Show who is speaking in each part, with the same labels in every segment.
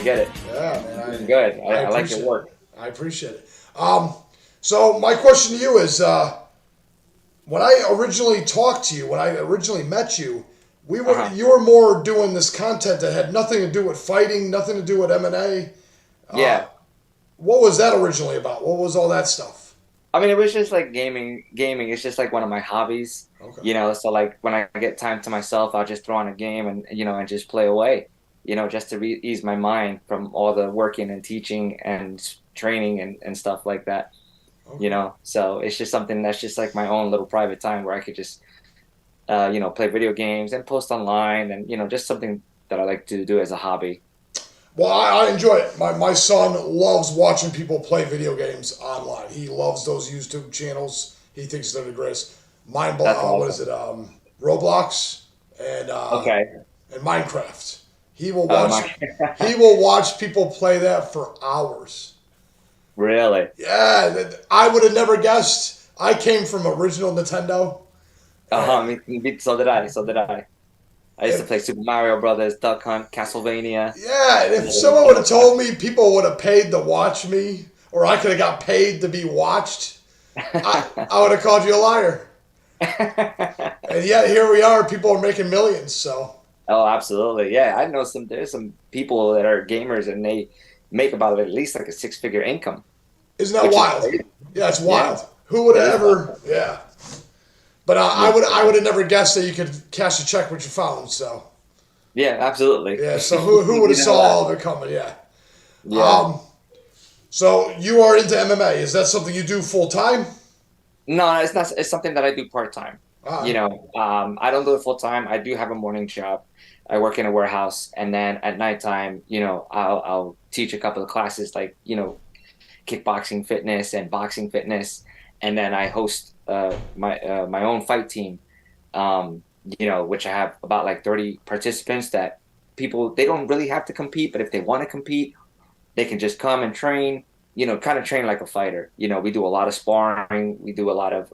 Speaker 1: get it.
Speaker 2: Yeah, man.
Speaker 1: Doing good.
Speaker 2: I
Speaker 1: I like your
Speaker 2: appreciate it.
Speaker 1: work.
Speaker 2: I appreciate it. So my question to you is, when I originally talked to you, when I originally met you,
Speaker 1: Uh-huh.
Speaker 2: you were more doing this content that had nothing to do with fighting, nothing to do with M&A. Uh,
Speaker 1: Yeah.
Speaker 2: what was that originally about? What was all that stuff?
Speaker 1: I mean, it was just like gaming. Gaming is just like one of my hobbies,
Speaker 2: Okay.
Speaker 1: So like when I get time to myself, I'll just throw on a game and and just play away, just to re ease my mind from all the working and teaching and training and stuff like that.
Speaker 2: Okay.
Speaker 1: So it's just something that's just like my own little private time where I could just play video games and post online and just something that I like to do as a hobby.
Speaker 2: Well, I enjoy it. My son loves watching people play video games online. He loves those YouTube channels. He thinks they're the greatest.
Speaker 1: That's
Speaker 2: What is
Speaker 1: awesome.
Speaker 2: it? Roblox and
Speaker 1: Okay.
Speaker 2: and Minecraft. He will watch.
Speaker 1: My
Speaker 2: He will watch people play that for hours.
Speaker 1: really.
Speaker 2: Yeah, I would have never guessed. I came from original Nintendo,
Speaker 1: Uh-huh.
Speaker 2: and
Speaker 1: So did I. So did I. I used to
Speaker 2: if
Speaker 1: play Super Mario Brothers, Duck Hunt, Castlevania.
Speaker 2: yeah, and if
Speaker 1: All
Speaker 2: someone would
Speaker 1: kind
Speaker 2: have
Speaker 1: of stuff.
Speaker 2: told me people would have paid to watch me, or I could have got paid to be watched, I would have called you a liar. And yet here we are. People are making millions. So
Speaker 1: Oh, absolutely. Yeah, I know there's some people that are gamers and they make about at least like a six-figure income,
Speaker 2: isn't that
Speaker 1: which is
Speaker 2: wild?
Speaker 1: crazy.
Speaker 2: Yeah, it's
Speaker 1: Yeah,
Speaker 2: wild. Who would
Speaker 1: it
Speaker 2: have
Speaker 1: is
Speaker 2: ever?
Speaker 1: wild.
Speaker 2: Yeah, but
Speaker 1: Yeah.
Speaker 2: I would have never guessed that you could cash a check with your phone. So
Speaker 1: Yeah, absolutely.
Speaker 2: yeah, so who would
Speaker 1: You
Speaker 2: have
Speaker 1: never
Speaker 2: saw
Speaker 1: know.
Speaker 2: all of it coming? Yeah.
Speaker 1: Yeah.
Speaker 2: So you are into MMA. Is that something you do full time?
Speaker 1: No, it's not. It's something that I do part-time.
Speaker 2: Uh,
Speaker 1: I don't do it full-time. I do have a morning job. I work in a warehouse, and then at nighttime, I'll teach a couple of classes like, kickboxing fitness and boxing fitness, and then I host my own fight team, which I have about like 30 participants that people they don't really have to compete, but if they want to compete, they can just come and train, kind of train like a fighter. We do a lot of sparring, we do a lot of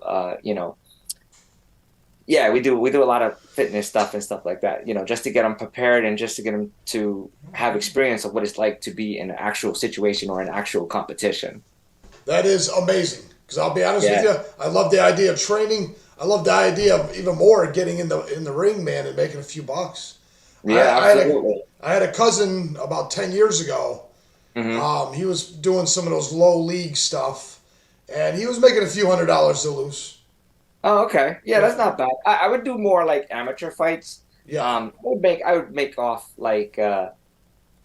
Speaker 1: yeah, we do a lot of fitness stuff and stuff like that, just to get them prepared and just to get them to have experience of what it's like to be in an actual situation or an actual competition.
Speaker 2: that is amazing. Because I'll be honest with
Speaker 1: Yeah.
Speaker 2: you, I love the idea of training. I love the idea of even more getting in the ring, man, and making a few bucks.
Speaker 1: Yeah, absolutely.
Speaker 2: I had a cousin about 10 years ago.
Speaker 1: Hmm.
Speaker 2: He was doing some of those low league stuff, and he was making a few $100s to lose.
Speaker 1: Oh, okay. Yeah,
Speaker 2: Yeah,
Speaker 1: that's not bad. I would do more like amateur fights.
Speaker 2: yeah,
Speaker 1: I would make off like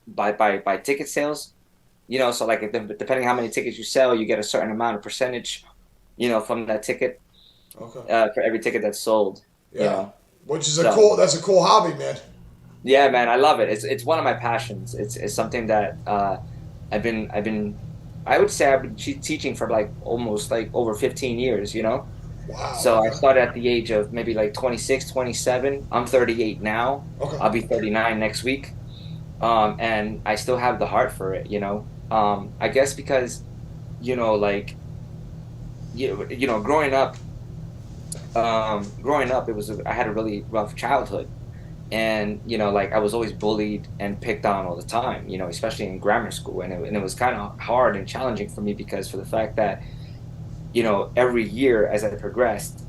Speaker 1: by ticket sales. So like depending how many tickets you sell, you get a certain amount of percentage, from that ticket,
Speaker 2: okay,
Speaker 1: for every ticket that's sold, you
Speaker 2: yeah.
Speaker 1: know.
Speaker 2: Which is a
Speaker 1: So
Speaker 2: cool. That's a cool hobby, man.
Speaker 1: yeah, man, I love it. It's one of my passions. It's something that I've been I would say I've been teaching for like almost like over 15 years.
Speaker 2: Wow.
Speaker 1: So I
Speaker 2: Okay.
Speaker 1: started at the age of maybe like 26, 27. I'm 38 now.
Speaker 2: Okay.
Speaker 1: I'll be 39 next week. And I still have the heart for it. I guess because, like, growing up, I had a really rough childhood. And, like I was always bullied and picked on all the time, especially in grammar school. And it was kind of hard and challenging for me because for the fact that, every year as I progressed,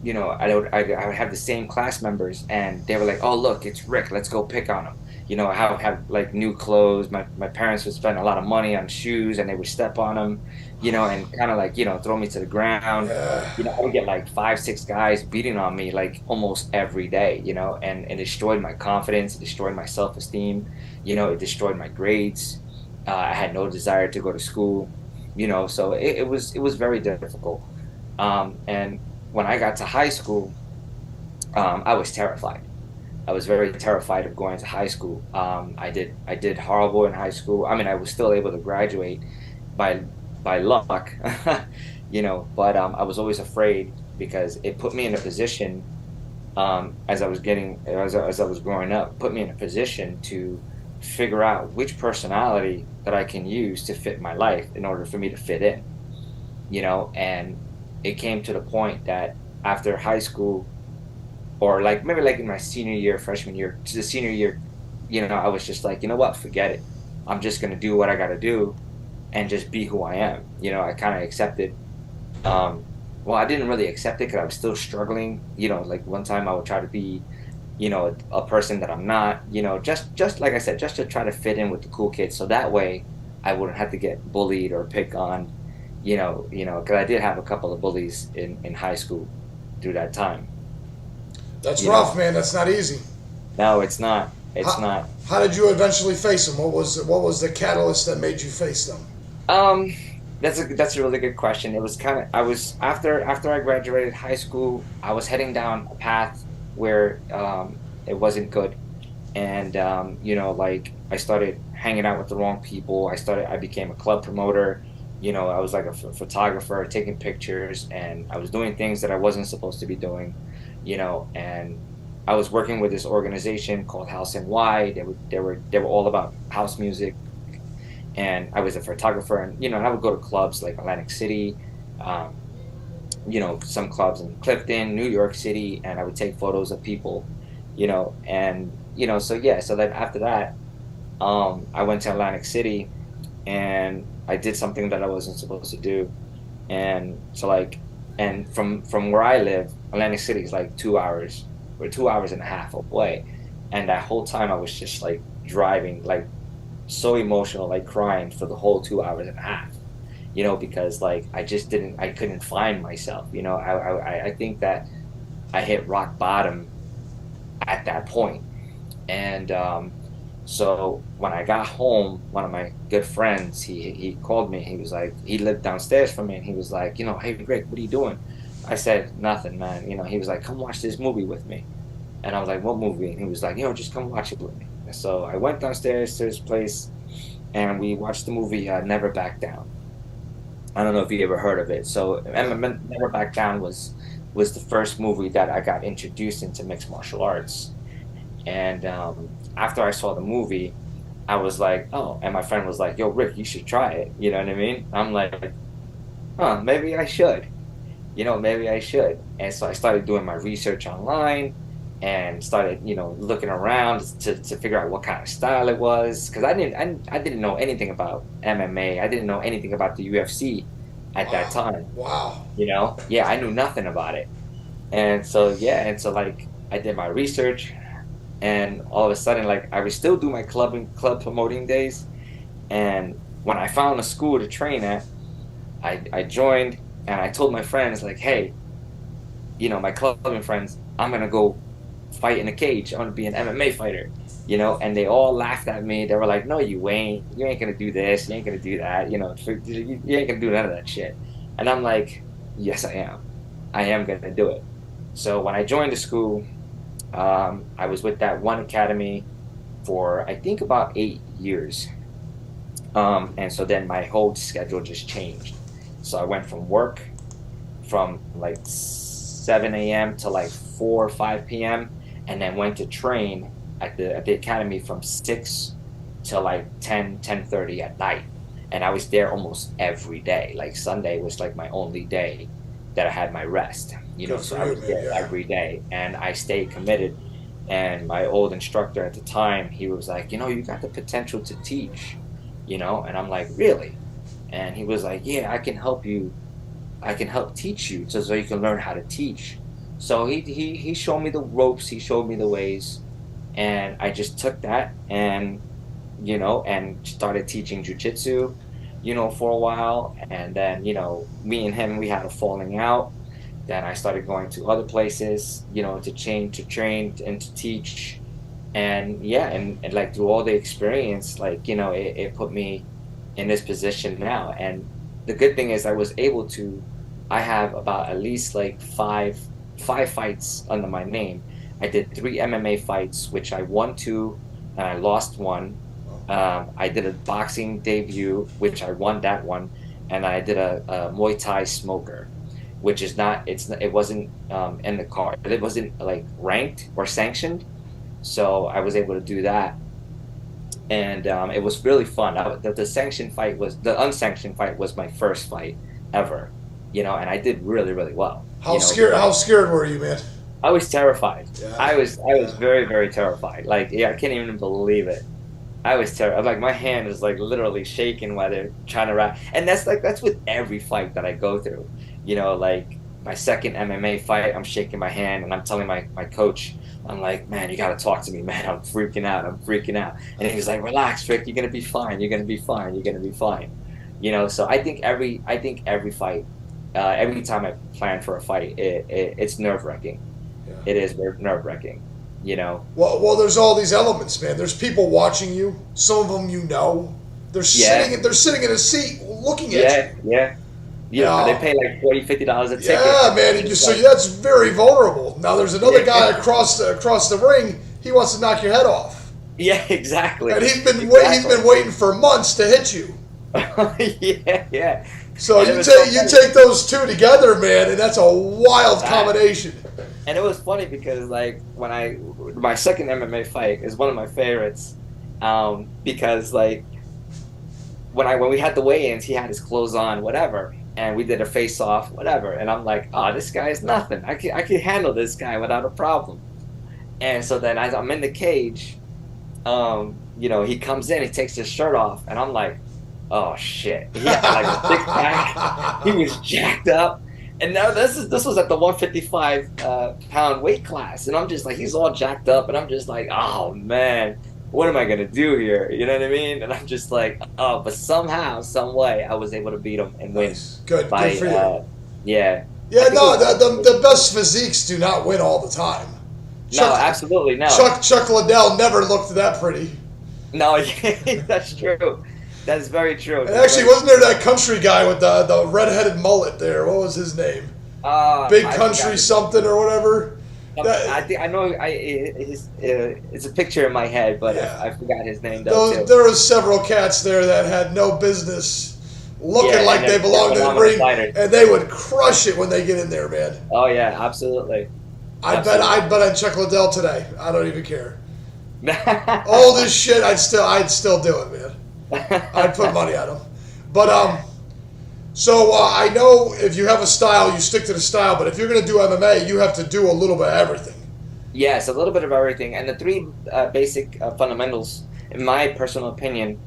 Speaker 1: I would have the same class members, and they were like, "Oh, look, it's Rick. Let's go pick on him." I would have like new clothes. My parents would spend a lot of money on shoes, and they would step on them, and kind of like throw me to the ground.
Speaker 2: Yeah.
Speaker 1: I would get like five, six guys beating on me like almost every day, and it destroyed my confidence, it destroyed my self-esteem, it destroyed my grades. I had no desire to go to school, so it was very difficult. And when I got to high school, I was terrified. I was very terrified of going to high school. I did horrible in high school. I mean, I was still able to graduate by by luck, but I was always afraid because it put me in a position, as I was growing up, put me in a position to figure out which personality that I can use to fit my life in order for me to fit in. And it came to the point that after high school, or like maybe like in my senior year, freshman year to the senior year, I was just like, you know what, forget it. I'm just gonna do what I gotta do and just be who I am. I kind of accepted. Um, well, I didn't really accept it because I was still struggling. Like one time I would try to be, a person that I'm not. Just like I said, just to try to fit in with the cool kids, so that way I wouldn't have to get bullied or pick on. Because I did have a couple of bullies in high school through that time.
Speaker 2: That's
Speaker 1: You know,
Speaker 2: rough, man. That's not easy.
Speaker 1: no, it's not. It's
Speaker 2: How,
Speaker 1: not.
Speaker 2: how did you eventually face them? What was the catalyst that made you face them?
Speaker 1: Um, that's a really good question. It was kind of I was after I graduated high school, I was heading down a path where it wasn't good. And like I started hanging out with the wrong people. I became a club promoter. I was like a photographer taking pictures, and I was doing things that I wasn't supposed to be doing, and I was working with this organization called House and Y. They were all about house music, and I was a photographer, and I would go to clubs like Atlantic City, um, some clubs in Clifton, New York City, and I would take photos of people, and so yeah, so then after that, I went to Atlantic City and I did something that I wasn't supposed to do, and so like, and from where I live, Atlantic City is like 2 hours or 2 hours and a half away, and that whole time I was just like driving like so emotional, like crying for the whole 2 hours and a half, because like I couldn't find myself. I think that I hit rock bottom at that point. And so when I got home, one of my good friends, he called me. He was like, he lived downstairs from me, and he was like, hey Greg, what are you doing? I said, nothing, man. He was like, come watch this movie with me. And I was like, what movie? And he was like, just come watch it with me. And so I went downstairs to his place and we watched the movie Never Back Down. I don't know if you ever heard of it. So
Speaker 2: Yeah.
Speaker 1: Never Back Down was the first movie that I got introduced into mixed martial arts. And after I saw the movie, I was like, oh, and my friend was like, yo, Rick, you should try it. You know what I mean? I'm like, huh, maybe I should. Maybe I should. And so I started doing my research online and started, looking around to figure out what kind of style it was. Because I didn't know anything about MMA. I didn't know anything about the UFC at that
Speaker 2: Wow.
Speaker 1: time.
Speaker 2: Wow.
Speaker 1: Yeah, I knew nothing about it. And so, yeah, and so like I did my research, and all of a sudden, like I would still do my club promoting days. And when I found a school to train at, I joined, and I told my friends like, hey, my clubbing friends, I'm gonna go fight in a cage. I'm gonna be an MMA fighter, and they all laughed at me. They were like, no, you ain't. You ain't gonna do this. You ain't gonna do that. You ain't gonna do none of that shit. And I'm like, yes, I am. I am gonna do it. So when I joined the school, I was with that one academy for I think about 8 years. And so then my whole schedule just changed. So I went from work from like 7 a.m. to like 4 or 5 p.m. and then went to train at the academy from 6 to like 10:30 at night. And I was there almost every day. Like Sunday was like my only day that I had my rest,
Speaker 2: Good
Speaker 1: so
Speaker 2: for
Speaker 1: I
Speaker 2: you,
Speaker 1: was
Speaker 2: man.
Speaker 1: there
Speaker 2: Yeah.
Speaker 1: every day and I stayed committed. And my old instructor at the time, he was like, you got the potential to teach, and I'm like, really? And he was like, yeah, I can help you. I can help teach you so you can learn how to teach. So he showed me the ropes, he showed me the ways, and I just took that and started teaching jujitsu, for a while. And then, me and him, we had a falling out. Then I started going to other places, to train and to teach. And yeah, and like through all the experience, like, it put me in this position now. And the good thing is I have about at least like five fights under my name. I did three MMA fights, which I won two and I lost one. I did a boxing debut, which I won that one, and I did a Muay Thai smoker, which is not it wasn't in the card. It wasn't like ranked or sanctioned, so I was able to do that, and it was really fun. The sanctioned fight was the unsanctioned fight was my first fight ever, and I did really really well,
Speaker 2: How scared?
Speaker 1: because
Speaker 2: How scared were you, man?
Speaker 1: I was terrified.
Speaker 2: Yeah.
Speaker 1: I was
Speaker 2: Yeah.
Speaker 1: very very terrified. Like, yeah, I can't even believe it. I was terrible. Like my hand is like literally shaking while they're trying to wrap. And that's with every fight that I go through. Like my second MMA fight, I'm shaking my hand and I'm telling my coach, I'm like, man, you gotta talk to me, man. I'm freaking out. I'm freaking out. And he's like, relax, Rick, you're gonna be fine. You're gonna be fine. You're gonna be fine. So I think every fight, every time I plan for a fight, it's nerve-wracking.
Speaker 2: Yeah.
Speaker 1: It is nerve-wracking, you know.
Speaker 2: Well, there's all these elements, man. There's people watching you. Some of them you know.
Speaker 1: Yeah,
Speaker 2: They're sitting in a seat looking at you.
Speaker 1: yeah, yeah. They
Speaker 2: Now,
Speaker 1: pay like $40, $50 a ticket.
Speaker 2: yeah, man.
Speaker 1: And it's
Speaker 2: So
Speaker 1: like,
Speaker 2: that's very vulnerable. Now there's another guy
Speaker 1: yeah,
Speaker 2: across the ring. He wants to knock your head off,
Speaker 1: yeah,
Speaker 2: and
Speaker 1: exactly.
Speaker 2: he's
Speaker 1: Exactly.
Speaker 2: been waiting for months to hit you.
Speaker 1: Yeah, yeah.
Speaker 2: So
Speaker 1: And it was so
Speaker 2: you
Speaker 1: funny.
Speaker 2: take those two together, man, and that's a wild
Speaker 1: That,
Speaker 2: combination.
Speaker 1: and it was funny because like my second MMA fight is one of my favorites. Because like when we had the weigh-ins, he had his clothes on, whatever, and we did a face-off, whatever. And I'm like, oh, this guy is nothing. I can handle this guy without a problem. And so then as I'm in the cage, he comes in, he takes his shirt off, and I'm like, oh shit. He had like a six pack. He was jacked up. And now this was at the 155 pound weight class. And I'm just like, he's all jacked up, and I'm just like, oh man, what am I gonna do here? You know what I mean? And I'm just like, oh, but somehow, some way I was able to beat him and win
Speaker 2: Nice, good
Speaker 1: by
Speaker 2: for you.
Speaker 1: yeah.
Speaker 2: Yeah,
Speaker 1: I think it
Speaker 2: no,
Speaker 1: was
Speaker 2: the best physiques do not win all the time.
Speaker 1: no,
Speaker 2: Chuck
Speaker 1: absolutely no.
Speaker 2: Chuck Liddell never looked that pretty.
Speaker 1: No, that's true. That's very true.
Speaker 2: And
Speaker 1: That's
Speaker 2: actually,
Speaker 1: very
Speaker 2: wasn't
Speaker 1: true.
Speaker 2: there that country guy with the redheaded mullet there? What was his name? Big
Speaker 1: I forgot
Speaker 2: Country
Speaker 1: his
Speaker 2: something or whatever.
Speaker 1: I
Speaker 2: That,
Speaker 1: think I know. It's a picture in my head, but
Speaker 2: yeah,
Speaker 1: I forgot his name though too.
Speaker 2: there was several cats there that had no business looking
Speaker 1: Yeah, and
Speaker 2: like they
Speaker 1: they're
Speaker 2: belonged in the
Speaker 1: phenomenal
Speaker 2: ring,
Speaker 1: fighters.
Speaker 2: and they would crush it when they get in there, man.
Speaker 1: Oh yeah, absolutely,
Speaker 2: I'd
Speaker 1: absolutely.
Speaker 2: bet I'd check Liddell today. I don't even care. All this shit, I'd still do it, man. I'd put money on him. But so I know if you have a style, you stick to the style. But if you're gonna do MMA, you have to do a little bit of everything.
Speaker 1: Yes, a little bit of everything, and the three basic fundamentals, in my personal opinion,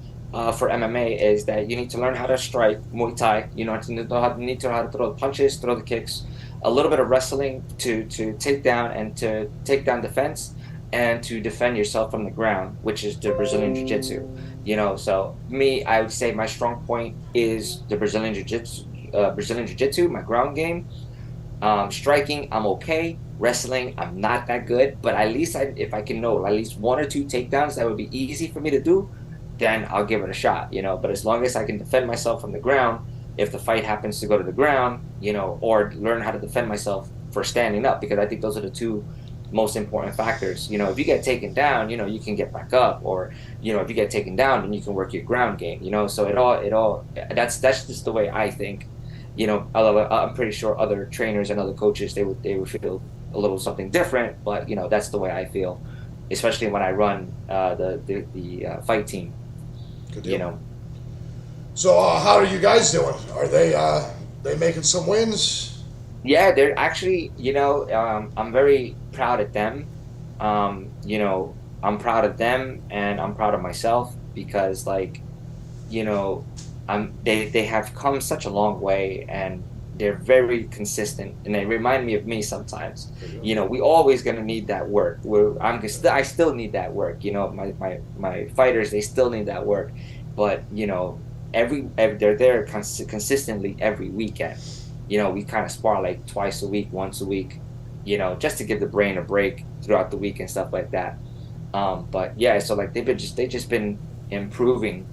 Speaker 1: for MMA is that you need to learn how to strike Muay Thai. You know, need to know how to throw the punches, throw the kicks, a little bit of wrestling to take down and to take down defense, and to defend yourself from the ground, which is the Brazilian Jiu-Jitsu. So me, I would say my strong point is the Brazilian Jiu-Jitsu. Brazilian Jiu-Jitsu, my ground game. Striking, I'm okay. Wrestling, I'm not that good, but at least if I can know at least one or two takedowns, that would be easy for me to do. Then I'll give it a shot. But as long as I can defend myself from the ground, if the fight happens to go to the ground, or learn how to defend myself for standing up, because I think those are the two most important factors. If you get taken down, you can get back up, or if you get taken down, then you can work your ground game. So it all that's just the way I think. Although I'm pretty sure other trainers and other coaches they would feel a little something different, but that's the way I feel, especially when I run the fight team.
Speaker 2: Good
Speaker 1: You
Speaker 2: deal.
Speaker 1: know,
Speaker 2: So how are you guys doing? Are they making some wins?
Speaker 1: yeah, they're actually I'm very proud of them. I'm proud of them and I'm proud of myself because like you know they have come such a long way and they're very consistent and they remind me of me sometimes. We always gonna need that work. I still need that work. My fighters, they still need that work, but every they're there consistently every weekend. We kind of spar like twice a week, once a week, just to give the brain a break throughout the week and stuff like that. But yeah, so like they just been improving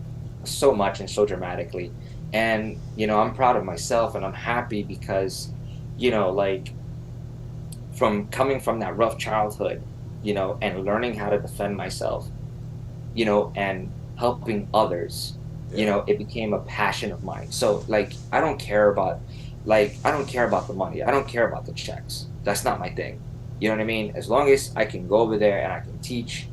Speaker 1: so much and so dramatically. And I'm proud of myself and I'm happy because like from coming from that rough childhood, and learning how to defend myself, and helping others,
Speaker 2: Yeah.
Speaker 1: it became a passion of mine. So like I don't care about the money. I don't care about the checks. That's not my thing. You know what I mean? As long as I can go over there and I can teach,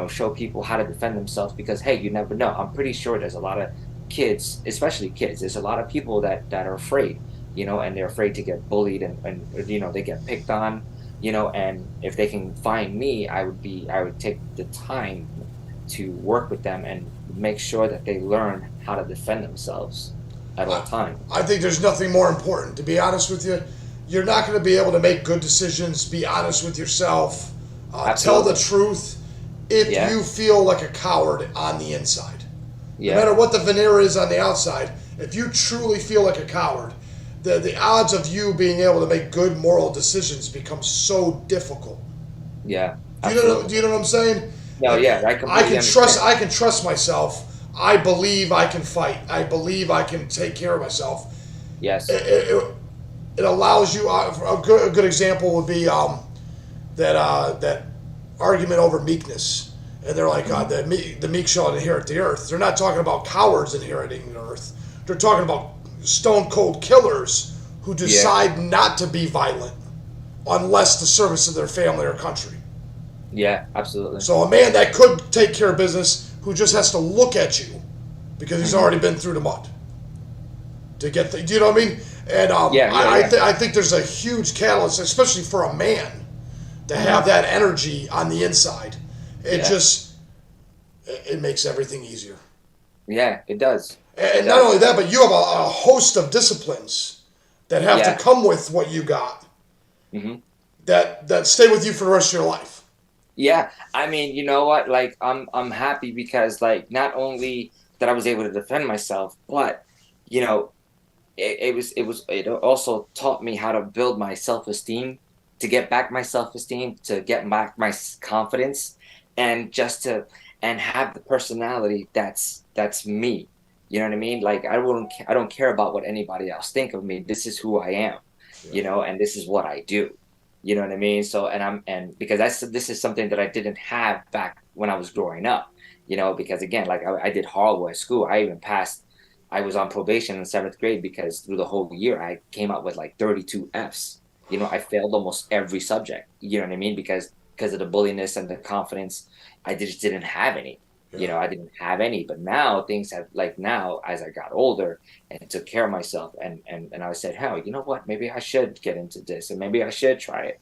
Speaker 1: show people how to defend themselves because hey, you never know. I'm pretty sure there's a lot of kids, especially kids, there's a lot of people that are afraid, and they're afraid to get bullied and they get picked on, and if they can find me, I would take the time to work with them and make sure that they learn how to defend themselves at all
Speaker 2: I,
Speaker 1: times.
Speaker 2: I think there's nothing more important. To be honest with you, you're not going to be able to make good decisions, be honest with yourself, tell the
Speaker 1: Absolutely.
Speaker 2: truth if
Speaker 1: Yeah.
Speaker 2: you feel like a coward on the inside. No
Speaker 1: Yeah.
Speaker 2: matter what the veneer is on the outside, if you truly feel like a coward, the odds of you being able to make good moral decisions become so difficult.
Speaker 1: Yeah.
Speaker 2: Do
Speaker 1: Absolutely.
Speaker 2: you know what I'm saying?
Speaker 1: No, yeah, I completely understand.
Speaker 2: I can trust myself. I believe I can fight. I believe I can take care of myself.
Speaker 1: Yes.
Speaker 2: It allows you. A good example would be that argument over meekness, and they're like
Speaker 1: Hmm.
Speaker 2: the meek shall inherit the earth. They're not talking about cowards inheriting the earth. They're talking about stone cold killers who
Speaker 1: Yeah.
Speaker 2: decide not to be violent unless the service of their family or country.
Speaker 1: Yeah, absolutely.
Speaker 2: So a man that could take care of business who just has to look at you because he's
Speaker 1: Hmm.
Speaker 2: already been through the mud to get the, do you know what I mean? And
Speaker 1: Yeah, yeah, yeah.
Speaker 2: I think there's a huge catalyst, especially for a man, to have
Speaker 1: Hmm.
Speaker 2: that energy on the inside. It
Speaker 1: Yeah.
Speaker 2: just it makes everything easier.
Speaker 1: Yeah, it does. It
Speaker 2: And not
Speaker 1: does.
Speaker 2: only that, but you have a host of disciplines that have to
Speaker 1: Yeah.
Speaker 2: come with what you got
Speaker 1: Hmm.
Speaker 2: that stay with you for the rest of your life.
Speaker 1: Yeah. I mean, you know what? Like I'm happy because like not only that I was able to defend myself, but you know, it also taught me how to build my self-esteem, to get back my self-esteem, to get back my confidence, and just to and have the personality that's me. You know what I mean? Like I don't care about what anybody else think of me. This is who I am,
Speaker 2: Yeah.
Speaker 1: and this is what I do. You know what I mean? So and because this is something that I didn't have back when I was growing up. Because again, like I did horrible at school. I was on probation in seventh grade because through the whole year I came out with like 32 Fs. I failed almost every subject. You know what I mean? Because of the bulliness and the confidence, I just didn't have any.
Speaker 2: Yeah.
Speaker 1: I didn't have any. But now things have like now as I got older and took care of myself and I said, hell, you know what? Maybe I should get into this and maybe I should try it.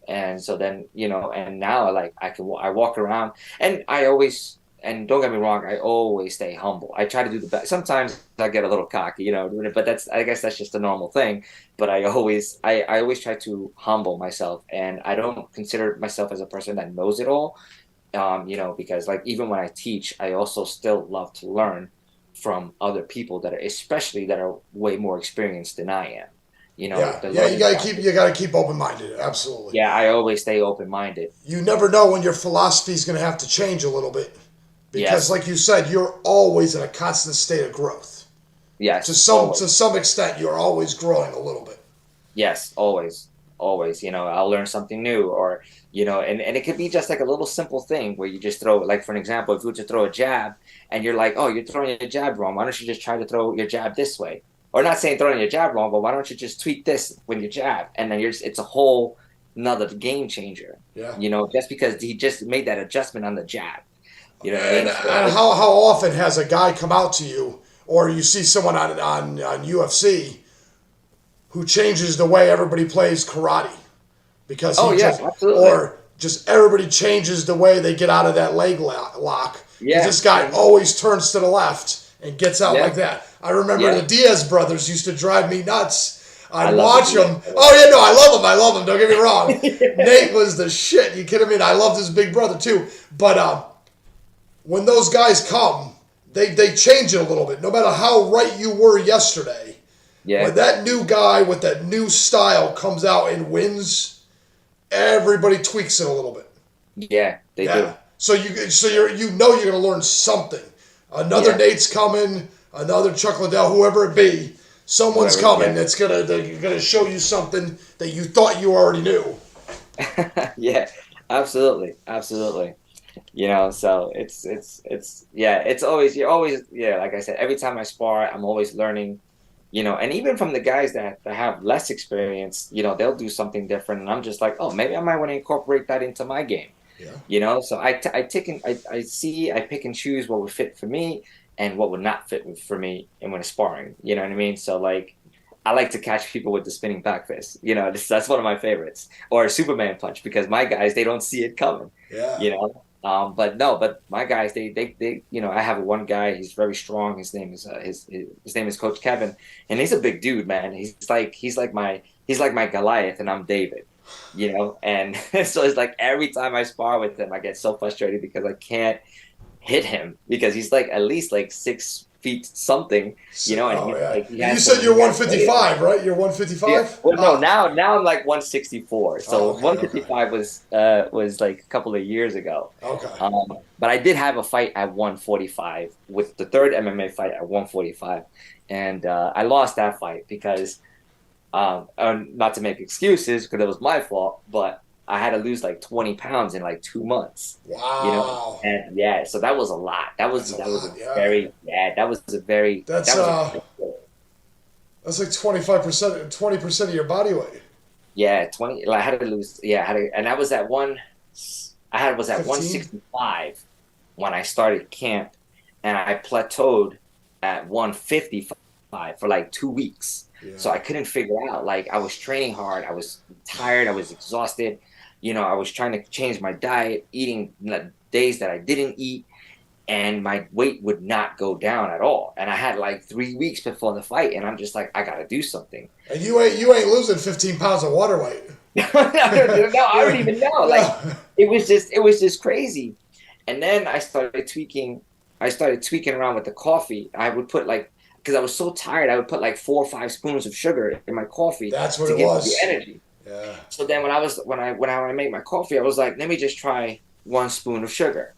Speaker 1: And so then, and now like I walk around and I always, and don't get me wrong, I always stay humble. I try to do the best. Sometimes I get a little cocky, but I guess that's just a normal thing. But I always try to humble myself and I don't consider myself as a person that knows it all. Because like even when I teach, I also still love to learn from other people especially that are way more experienced than I am.
Speaker 2: Yeah,
Speaker 1: The
Speaker 2: yeah.
Speaker 1: learning process.
Speaker 2: You gotta keep open minded. Absolutely.
Speaker 1: Yeah, I always stay open-minded.
Speaker 2: You never know when your philosophy is going to have to change a little bit because,
Speaker 1: Yes,
Speaker 2: like you said, you're always in a constant state of growth.
Speaker 1: yes,
Speaker 2: To
Speaker 1: always.
Speaker 2: some extent, you're always growing a little bit.
Speaker 1: Yes, always. Always. I'll learn something new and it could be just like a little simple thing where you just throw, like for an example, if you were to throw a jab and you're like, oh, you're throwing your jab wrong. Why don't you just try to throw your jab this way? Or not saying throwing your jab wrong, but why don't you just tweak this when you jab? And then it's a whole another game changer,
Speaker 2: Yeah.
Speaker 1: just because he just made that adjustment on the jab. You know what I
Speaker 2: And
Speaker 1: mean? So
Speaker 2: how often has a guy come out to you, or you see someone on UFC who changes the way everybody plays karate because
Speaker 1: oh
Speaker 2: he
Speaker 1: yeah,
Speaker 2: just
Speaker 1: absolutely.
Speaker 2: or just everybody changes the way they get out of that leg lock because
Speaker 1: Yeah.
Speaker 2: this guy
Speaker 1: Mhm.
Speaker 2: always turns to the left and gets out
Speaker 1: Yeah.
Speaker 2: like that. I remember the
Speaker 1: Yeah.
Speaker 2: Diaz brothers used to drive me nuts.
Speaker 1: I
Speaker 2: I'd
Speaker 1: love the
Speaker 2: watch
Speaker 1: DS
Speaker 2: them.
Speaker 1: brothers.
Speaker 2: Oh yeah, no, I love him. I love him. Don't get me wrong. Nate was the shit. You kidding me? And I loved his big brother too. But when those guys come, they change it a little bit. No matter how right you were yesterday, when
Speaker 1: Yeah.
Speaker 2: that new guy with that new style comes out and wins, everybody tweaks it a little bit.
Speaker 1: Yeah, they
Speaker 2: Yeah.
Speaker 1: do.
Speaker 2: You know you're gonna learn something. Another
Speaker 1: Yeah.
Speaker 2: Nate's coming, another Chuck Liddell, whoever it be. Someone's
Speaker 1: Whoever,
Speaker 2: coming
Speaker 1: yeah.
Speaker 2: they're gonna show you something that you thought you already knew.
Speaker 1: Yeah, absolutely. Absolutely. So yeah, you're always, yeah, like I said, every time I spar, I'm always learning, and even from the guys that have less experience, they'll do something different. And I'm just like, oh, maybe I might want to incorporate that into my game.
Speaker 2: Yeah.
Speaker 1: So I pick and choose what would fit for me and what would not fit for me and when sparring. You know what I mean? So like I like to catch people with the spinning back fist. That's one of my favorites. Or a Superman punch because my guys they don't see it coming.
Speaker 2: Yeah.
Speaker 1: You know. But no, but my guys, you know, I have one guy. He's very strong. His name is his name is Coach Kevin, and he's a big dude, man. He's like my Goliath, and I'm David, you know. And so it's like every time I spar with him, I get so frustrated because I can't hit him because he's like at least like 6 feet something, you know, and
Speaker 2: Oh
Speaker 1: he's
Speaker 2: yeah.
Speaker 1: like
Speaker 2: And you said you're
Speaker 1: he has weight on him.
Speaker 2: 155, right? You're
Speaker 1: Yeah.
Speaker 2: 155.
Speaker 1: Well, no,
Speaker 2: Ah.
Speaker 1: now I'm like 164.
Speaker 2: Oh,
Speaker 1: So
Speaker 2: okay. Okay.
Speaker 1: 155 was like a couple of years ago.
Speaker 2: Okay.
Speaker 1: But I did have a fight at 145 with the third MMA fight at 145, and I lost that fight because not to make excuses because it was my fault, but I had to lose like 20 pounds in like 2 months, you know,
Speaker 2: Wow.
Speaker 1: and yeah, so that was a lot.
Speaker 2: That's a
Speaker 1: That was
Speaker 2: lot.
Speaker 1: a
Speaker 2: Yeah.
Speaker 1: very yeah,
Speaker 2: That's
Speaker 1: that was a
Speaker 2: that's like 25%, 20% of your body weight.
Speaker 1: Yeah, 20. Like, I had to lose. Yeah, and I was at was at
Speaker 2: 15.
Speaker 1: 165 when I started camp, and I plateaued at 155 for like 2 weeks. So
Speaker 2: Yeah.
Speaker 1: I couldn't figure out. Like, I was training hard. I was tired. I was exhausted. You know, I was trying to change my diet, eating days that I didn't eat, and my weight would not go down at all. And I had like 3 weeks before the fight, and I'm just like, I gotta do something.
Speaker 2: And you ain't losing 15 pounds of water weight.
Speaker 1: No, I don't
Speaker 2: Yeah.
Speaker 1: even know. Like
Speaker 2: Yeah.
Speaker 1: it was just crazy. And then I started tweaking around with the coffee. I would put like because I was so tired, I would put like 4 or 5 spoons of sugar in my coffee
Speaker 2: That's what
Speaker 1: to
Speaker 2: it
Speaker 1: give me the
Speaker 2: was.
Speaker 1: energy.
Speaker 2: Yeah.
Speaker 1: So then when I made my coffee, I was like, let me just try 1 spoon of sugar.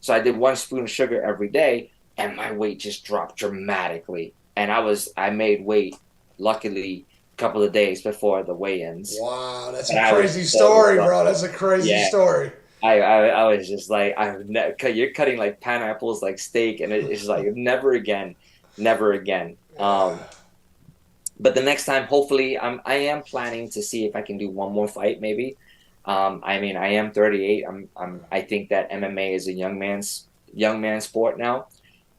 Speaker 1: So I did 1 spoon of sugar every day, and my weight just dropped dramatically. And I made weight, luckily, a couple of days before the weigh-ins.
Speaker 2: Wow. That's
Speaker 1: But
Speaker 2: a
Speaker 1: I was
Speaker 2: crazy
Speaker 1: so
Speaker 2: story, bro.
Speaker 1: exhausted.
Speaker 2: That's a crazy
Speaker 1: Yeah,
Speaker 2: story.
Speaker 1: I was just like, you're cutting like pineapples like steak, and it's just like never again, never again.
Speaker 2: Yeah.
Speaker 1: But the next time, hopefully, I am planning to see if I can do one more fight, maybe. I mean, I am 38. I think that MMA is a young man's sport now.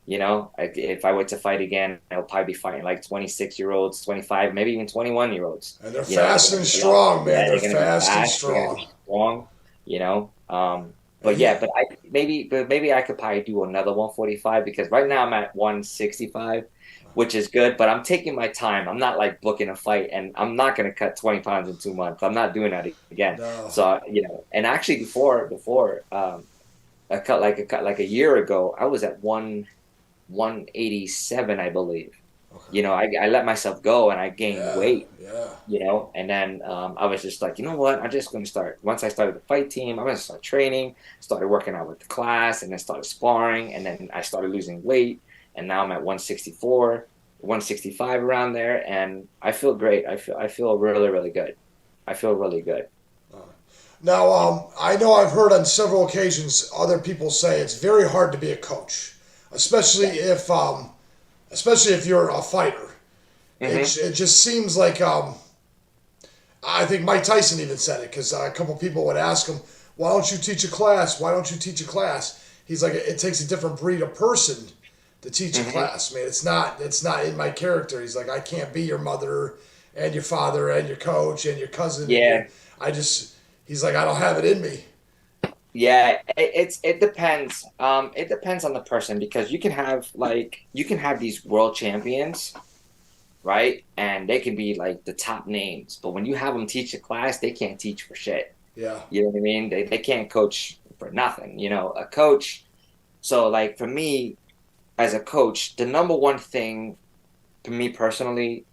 Speaker 1: You know, if I were to fight again, I'll probably be fighting like 26-year-olds, 25, maybe even 21-year-olds.
Speaker 2: And they're
Speaker 1: You know, they're
Speaker 2: fast
Speaker 1: gonna
Speaker 2: and
Speaker 1: be a lot.
Speaker 2: strong, man.
Speaker 1: Yeah,
Speaker 2: They're
Speaker 1: they're gonna be
Speaker 2: fast and
Speaker 1: fast. They're gonna
Speaker 2: strong.
Speaker 1: be strong. You know,
Speaker 2: And
Speaker 1: but
Speaker 2: yeah,
Speaker 1: yeah, but maybe I could probably do another 145 because right now I'm at 165, which is good. But I'm taking my time. I'm not like booking a fight, and I'm not gonna cut 20 pounds in 2 months. I'm not doing that again.
Speaker 2: no.
Speaker 1: So you know, and actually before a cut like a year ago, I was at 187, I believe.
Speaker 2: Okay.
Speaker 1: You know, I let myself go and I gained
Speaker 2: Yeah.
Speaker 1: weight,
Speaker 2: Yeah.
Speaker 1: you know, and then I was just like, you know what? I'm just going to start. Once I started the fight team, I'm going to start training, started working out with the class, and then started sparring, and then I started losing weight, and now I'm at 164, 165 around there, and I feel great. I feel really, really good. I feel really good.
Speaker 2: Now,
Speaker 1: Yeah.
Speaker 2: I know I've heard on several occasions other people say it's very hard to be a coach, especially
Speaker 1: Yeah.
Speaker 2: especially if you're a fighter.
Speaker 1: Hmm.
Speaker 2: It just seems like I think Mike Tyson even said it because a couple people would ask him, "Why don't you teach a class? Why don't you teach a class?" He's like, "It takes a different breed of person to teach a
Speaker 1: Hmm.
Speaker 2: class, man. It's not in my character." He's like, "I can't be your mother and your father and your coach and your cousin and your
Speaker 1: Yeah.
Speaker 2: I just." He's like, "I don't have it in me."
Speaker 1: Yeah, it depends. It depends on the person because you can have these world champions, right? And they can be like the top names, but when you have them teach a class, they can't teach for shit.
Speaker 2: Yeah.
Speaker 1: You know what I mean? They can't coach for nothing. You know, a coach. So like for me as a coach, the number one thing for me personally,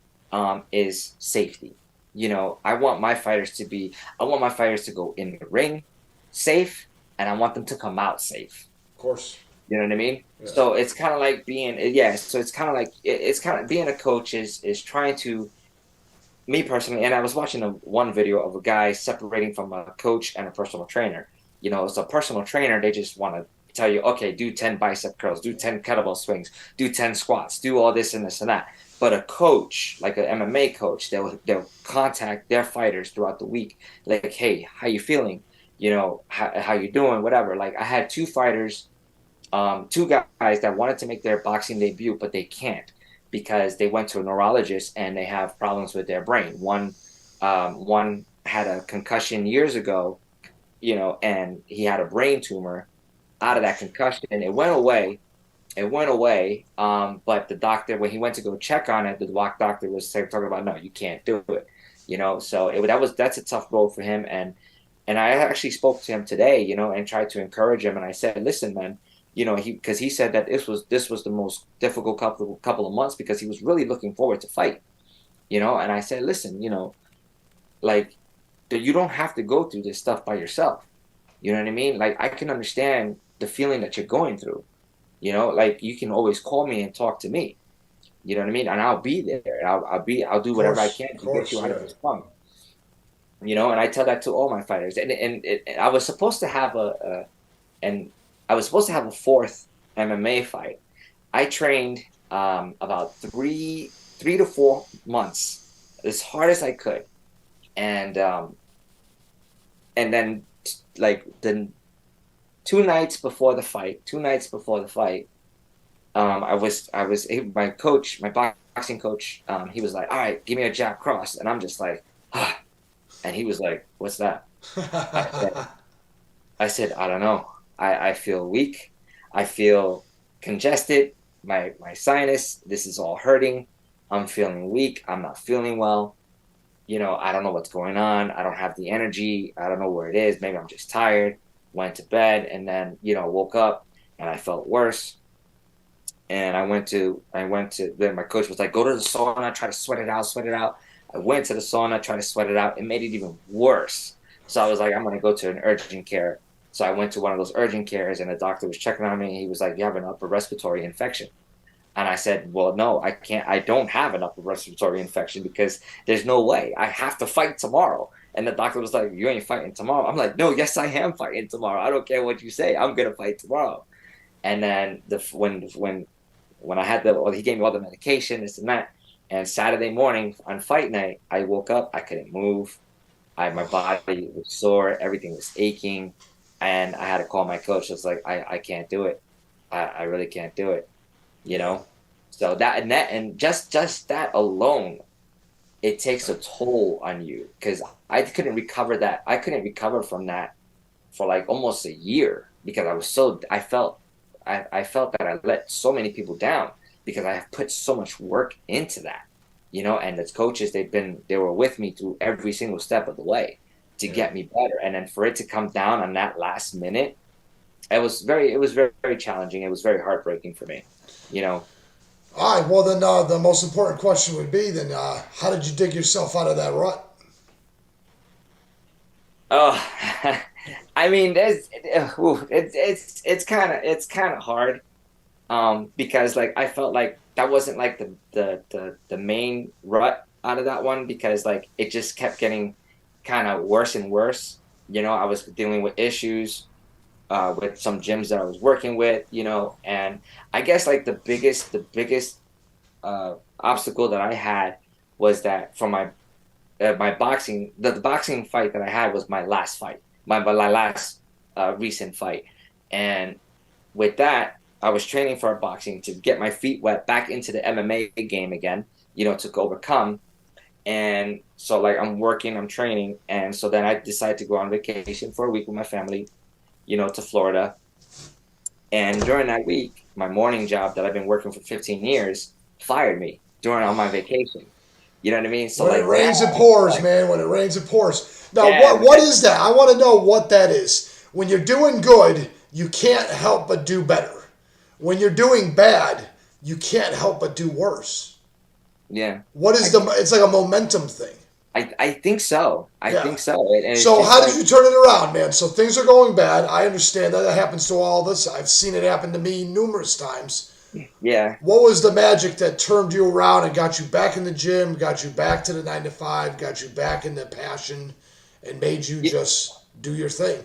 Speaker 1: is safety. You know, I want my fighters to go in the ring safe, and I want them to come out safe.
Speaker 2: Of course.
Speaker 1: You know what I mean?
Speaker 2: Yeah.
Speaker 1: So it's kind of like being, yeah. So it's kind of like it's kind of being a coach is trying to me personally. And I was watching one video of a guy separating from a coach and a personal trainer. You know, as a personal trainer, they just want to tell you, okay, do 10 bicep curls, do 10 kettlebell swings, do 10 squats, do all this and this and that. But a coach, like an MMA coach, they'll contact their fighters throughout the week, like, hey, how you feeling? You know, how you doing? Whatever. Like I had two fighters, two guys that wanted to make their boxing debut, but they can't because they went to a neurologist and they have problems with their brain. One had a concussion years ago, you know, and he had a brain tumor, out of that concussion. It went away. It went away. But the doctor, when he went to go check on it, the doctor was talking about, no, you can't do it. So that's a tough road for him. And I actually spoke to him today, and tried to encourage him. And I said, listen, man, because he said that this was the most difficult couple of months because he was really looking forward to fight, And I said, listen, like that you don't have to go through this stuff by yourself. You know what I mean? Like I can understand the feeling that you're going through. Like you can always call me and talk to me. You know what I mean? And I'll be there. I'll do whatever I can
Speaker 2: Of
Speaker 1: to get you
Speaker 2: course,
Speaker 1: out of
Speaker 2: yeah.
Speaker 1: this funk. And I tell that to all my fighters. And I was supposed to have and I was supposed to have a fourth MMA fight. I trained about three to 4 months as hard as I could, and and then like the 2 nights before the fight, my coach, my boxing coach, he was like, "All right, give me a jab cross," and I'm just like, ah. And he was like, "What's that?" I said, I don't know. I feel weak. I feel congested. My sinus, this is all hurting. I'm feeling weak. I'm not feeling well. I don't know what's going on. I don't have the energy. I don't know where it is. Maybe I'm just tired. Went to bed and then, woke up and I felt worse. And then my coach was like, go to the sauna, try to sweat it out, sweat it out. I went to the sauna, tried to sweat it out. It made it even worse. So I was like, I'm going to go to an urgent care. So I went to one of those urgent cares and the doctor was checking on me. And he was like, you have an upper respiratory infection. And I said, well, no, I can't. I don't have an upper respiratory infection because there's no way. I have to fight tomorrow. And the doctor was like, you ain't fighting tomorrow. I'm like, no, yes, I am fighting tomorrow. I don't care what you say. I'm going to fight tomorrow. And then when I had he gave me all the medication, this and that. And Saturday morning on fight night, I woke up, I couldn't move. My body was sore, everything was aching. And I had to call my coach. I was like, I can't do it. I really can't do it, you
Speaker 2: Yeah.
Speaker 1: know? So and just that alone, it takes a toll on you because I couldn't recover that. I couldn't recover from that for like almost a year because I felt that I let so many people down because I have put so much work into that, and as coaches, they were with me through every single step of the way to
Speaker 2: Yeah.
Speaker 1: get me better. And then for it to come down on that last minute, it was very, very challenging. It was very heartbreaking for me, you know.
Speaker 2: All right. Well, then the most important question would be then, how did you dig yourself out of that rut?
Speaker 1: Oh, I mean, it's kind of hard, because like I felt like that wasn't like the main rut out of that one because like it just kept getting kind of worse and worse. I was dealing with issues with some gyms that I was working with, and I guess like the biggest obstacle that I had was that for my boxing, the boxing fight that I had was my last fight, my last recent fight, and with that, I was training for boxing to get my feet wet back into the MMA game again, to overcome. And so, like, I'm working, I'm training. And so then I decided to go on vacation for a week with my family, to Florida. And during that week, my morning job that I've been working for 15 years fired me during on my vacation. You know what I mean? So,
Speaker 2: When it
Speaker 1: like, that,
Speaker 2: rains, it pours,
Speaker 1: like,
Speaker 2: man. When it rains, it pours. Now,
Speaker 1: yeah,
Speaker 2: what is that? I want to know what that is. When you're doing good, you can't help but do better. When you're doing bad, you can't help but do worse.
Speaker 1: yeah.
Speaker 2: What is
Speaker 1: I,
Speaker 2: the? It's like a momentum thing.
Speaker 1: I think so. I
Speaker 2: Yeah.
Speaker 1: think so. And it's
Speaker 2: So
Speaker 1: just
Speaker 2: how did
Speaker 1: like,
Speaker 2: you turn it around, man? So things are going bad. I understand that happens to all of us. I've seen it happen to me numerous times.
Speaker 1: yeah.
Speaker 2: What was the magic that turned you around and got you back in the gym, got you back to the 9 to 5, got you back in the passion, and made you just do your thing?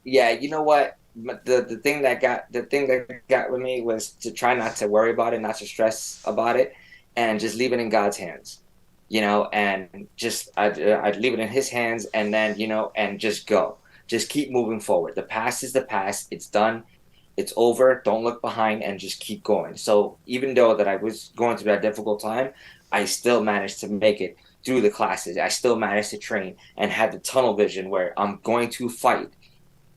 Speaker 1: Yeah, you know what? The thing that got with me was to try not to worry about it, not to stress about it, and just leave it in God's hands, and just I'd leave it in His hands, and then and just go, just keep moving forward. The past is the past; it's done, it's over. Don't look behind, and just keep going. So even though that I was going through that difficult time, I still managed to make it through the classes. I still managed to train and had the tunnel vision where I'm going to fight.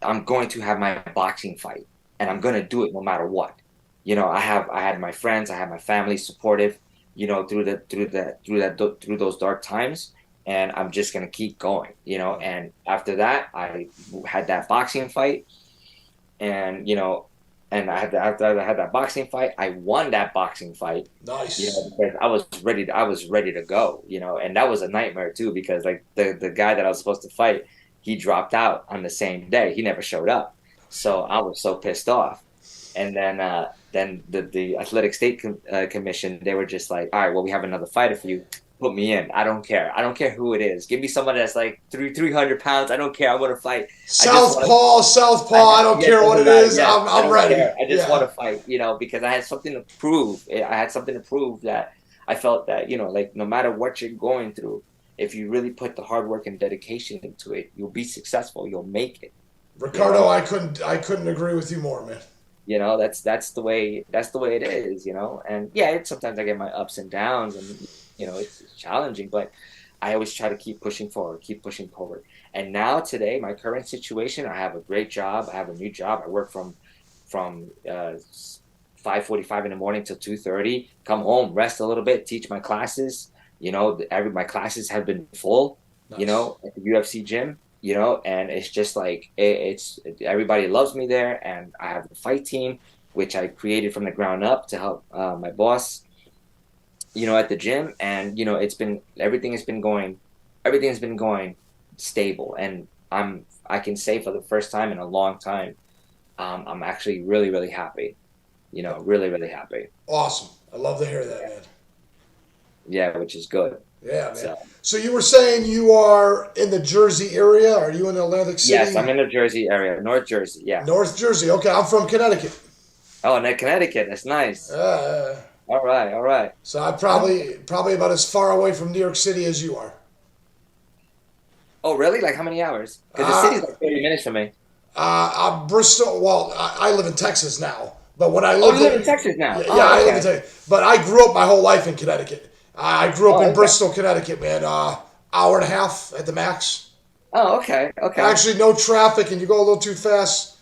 Speaker 1: I'm going to have my boxing fight. and I'm gonna do it no matter what. I had my friends, I had my family supportive, through those dark times, and I'm just gonna keep going. And after that, I had that boxing fight, and after I had that boxing fight, I won that boxing fight.
Speaker 2: Nice.
Speaker 1: Because I was ready to go. And that was a nightmare too, because like the guy that I was supposed to fight, he dropped out on the same day. He never showed up, so I was so pissed off. And then the athletic state commission, they were just like, all right, well, we have another fighter for you. Put me in. I don't care. I don't care who it is. Give me someone that's like 300 pounds. I don't care. I want to fight. I just want
Speaker 2: Southpaw, Southpaw. I don't
Speaker 1: Yes,
Speaker 2: care
Speaker 1: it
Speaker 2: what
Speaker 1: doesn't
Speaker 2: it
Speaker 1: matter.
Speaker 2: is.
Speaker 1: Yes, I
Speaker 2: I'm
Speaker 1: don't
Speaker 2: ready.
Speaker 1: care. I just want
Speaker 2: Yeah.
Speaker 1: to fight, because I had something to prove. I had something to prove that I felt that, like no matter what you're going through, if you really put the hard work and dedication into it, you'll be successful. You'll make it. You
Speaker 2: Ricardo,
Speaker 1: know,
Speaker 2: I couldn't agree with you more, man.
Speaker 1: that's the way it is. And yeah, sometimes I get my ups and downs, and it's challenging, but I always try to keep pushing forward, keep pushing forward. And now today, my current situation, I have a great job. I have a new job. I work from 5:45 in the morning till 2:30. Come home, rest a little bit, teach my classes. Every my classes have been full.
Speaker 2: Nice.
Speaker 1: At the UFC gym. And it's just like it's everybody loves me there, and I have the fight team, which I created from the ground up to help my boss, at the gym, and everything has been going stable, and I can say for the first time in a long time, I'm actually really, really happy, really, really happy.
Speaker 2: Awesome. I love to hear that, man.
Speaker 1: Yeah, which is good.
Speaker 2: Yeah, man.
Speaker 1: So
Speaker 2: So you were saying you are in the Jersey area? Are you in Atlantic
Speaker 1: yes,
Speaker 2: City?
Speaker 1: I'm in the Jersey area, North Jersey. Yeah.
Speaker 2: North Jersey. Okay, I'm from Connecticut.
Speaker 1: Oh, and Connecticut. That's nice.
Speaker 2: Uh,
Speaker 1: All right, all right.
Speaker 2: so I'm
Speaker 1: Oh,
Speaker 2: probably about as far away from New York City as you are.
Speaker 1: oh, really? Like how many hours? Because the
Speaker 2: Uh,
Speaker 1: city's like 30 minutes from me.
Speaker 2: I'm Bristol. Well, I live in Texas now, but when I
Speaker 1: Oh,
Speaker 2: lived
Speaker 1: you live in
Speaker 2: in,
Speaker 1: Texas now.
Speaker 2: yeah,
Speaker 1: Oh,
Speaker 2: I live in
Speaker 1: okay.
Speaker 2: Texas. But I grew up my whole life in Connecticut. I grew up
Speaker 1: Oh,
Speaker 2: in
Speaker 1: okay.
Speaker 2: Bristol, Connecticut, man. Hour and a half at the max.
Speaker 1: Oh, okay. Okay.
Speaker 2: Actually, no traffic, and you go a little too fast.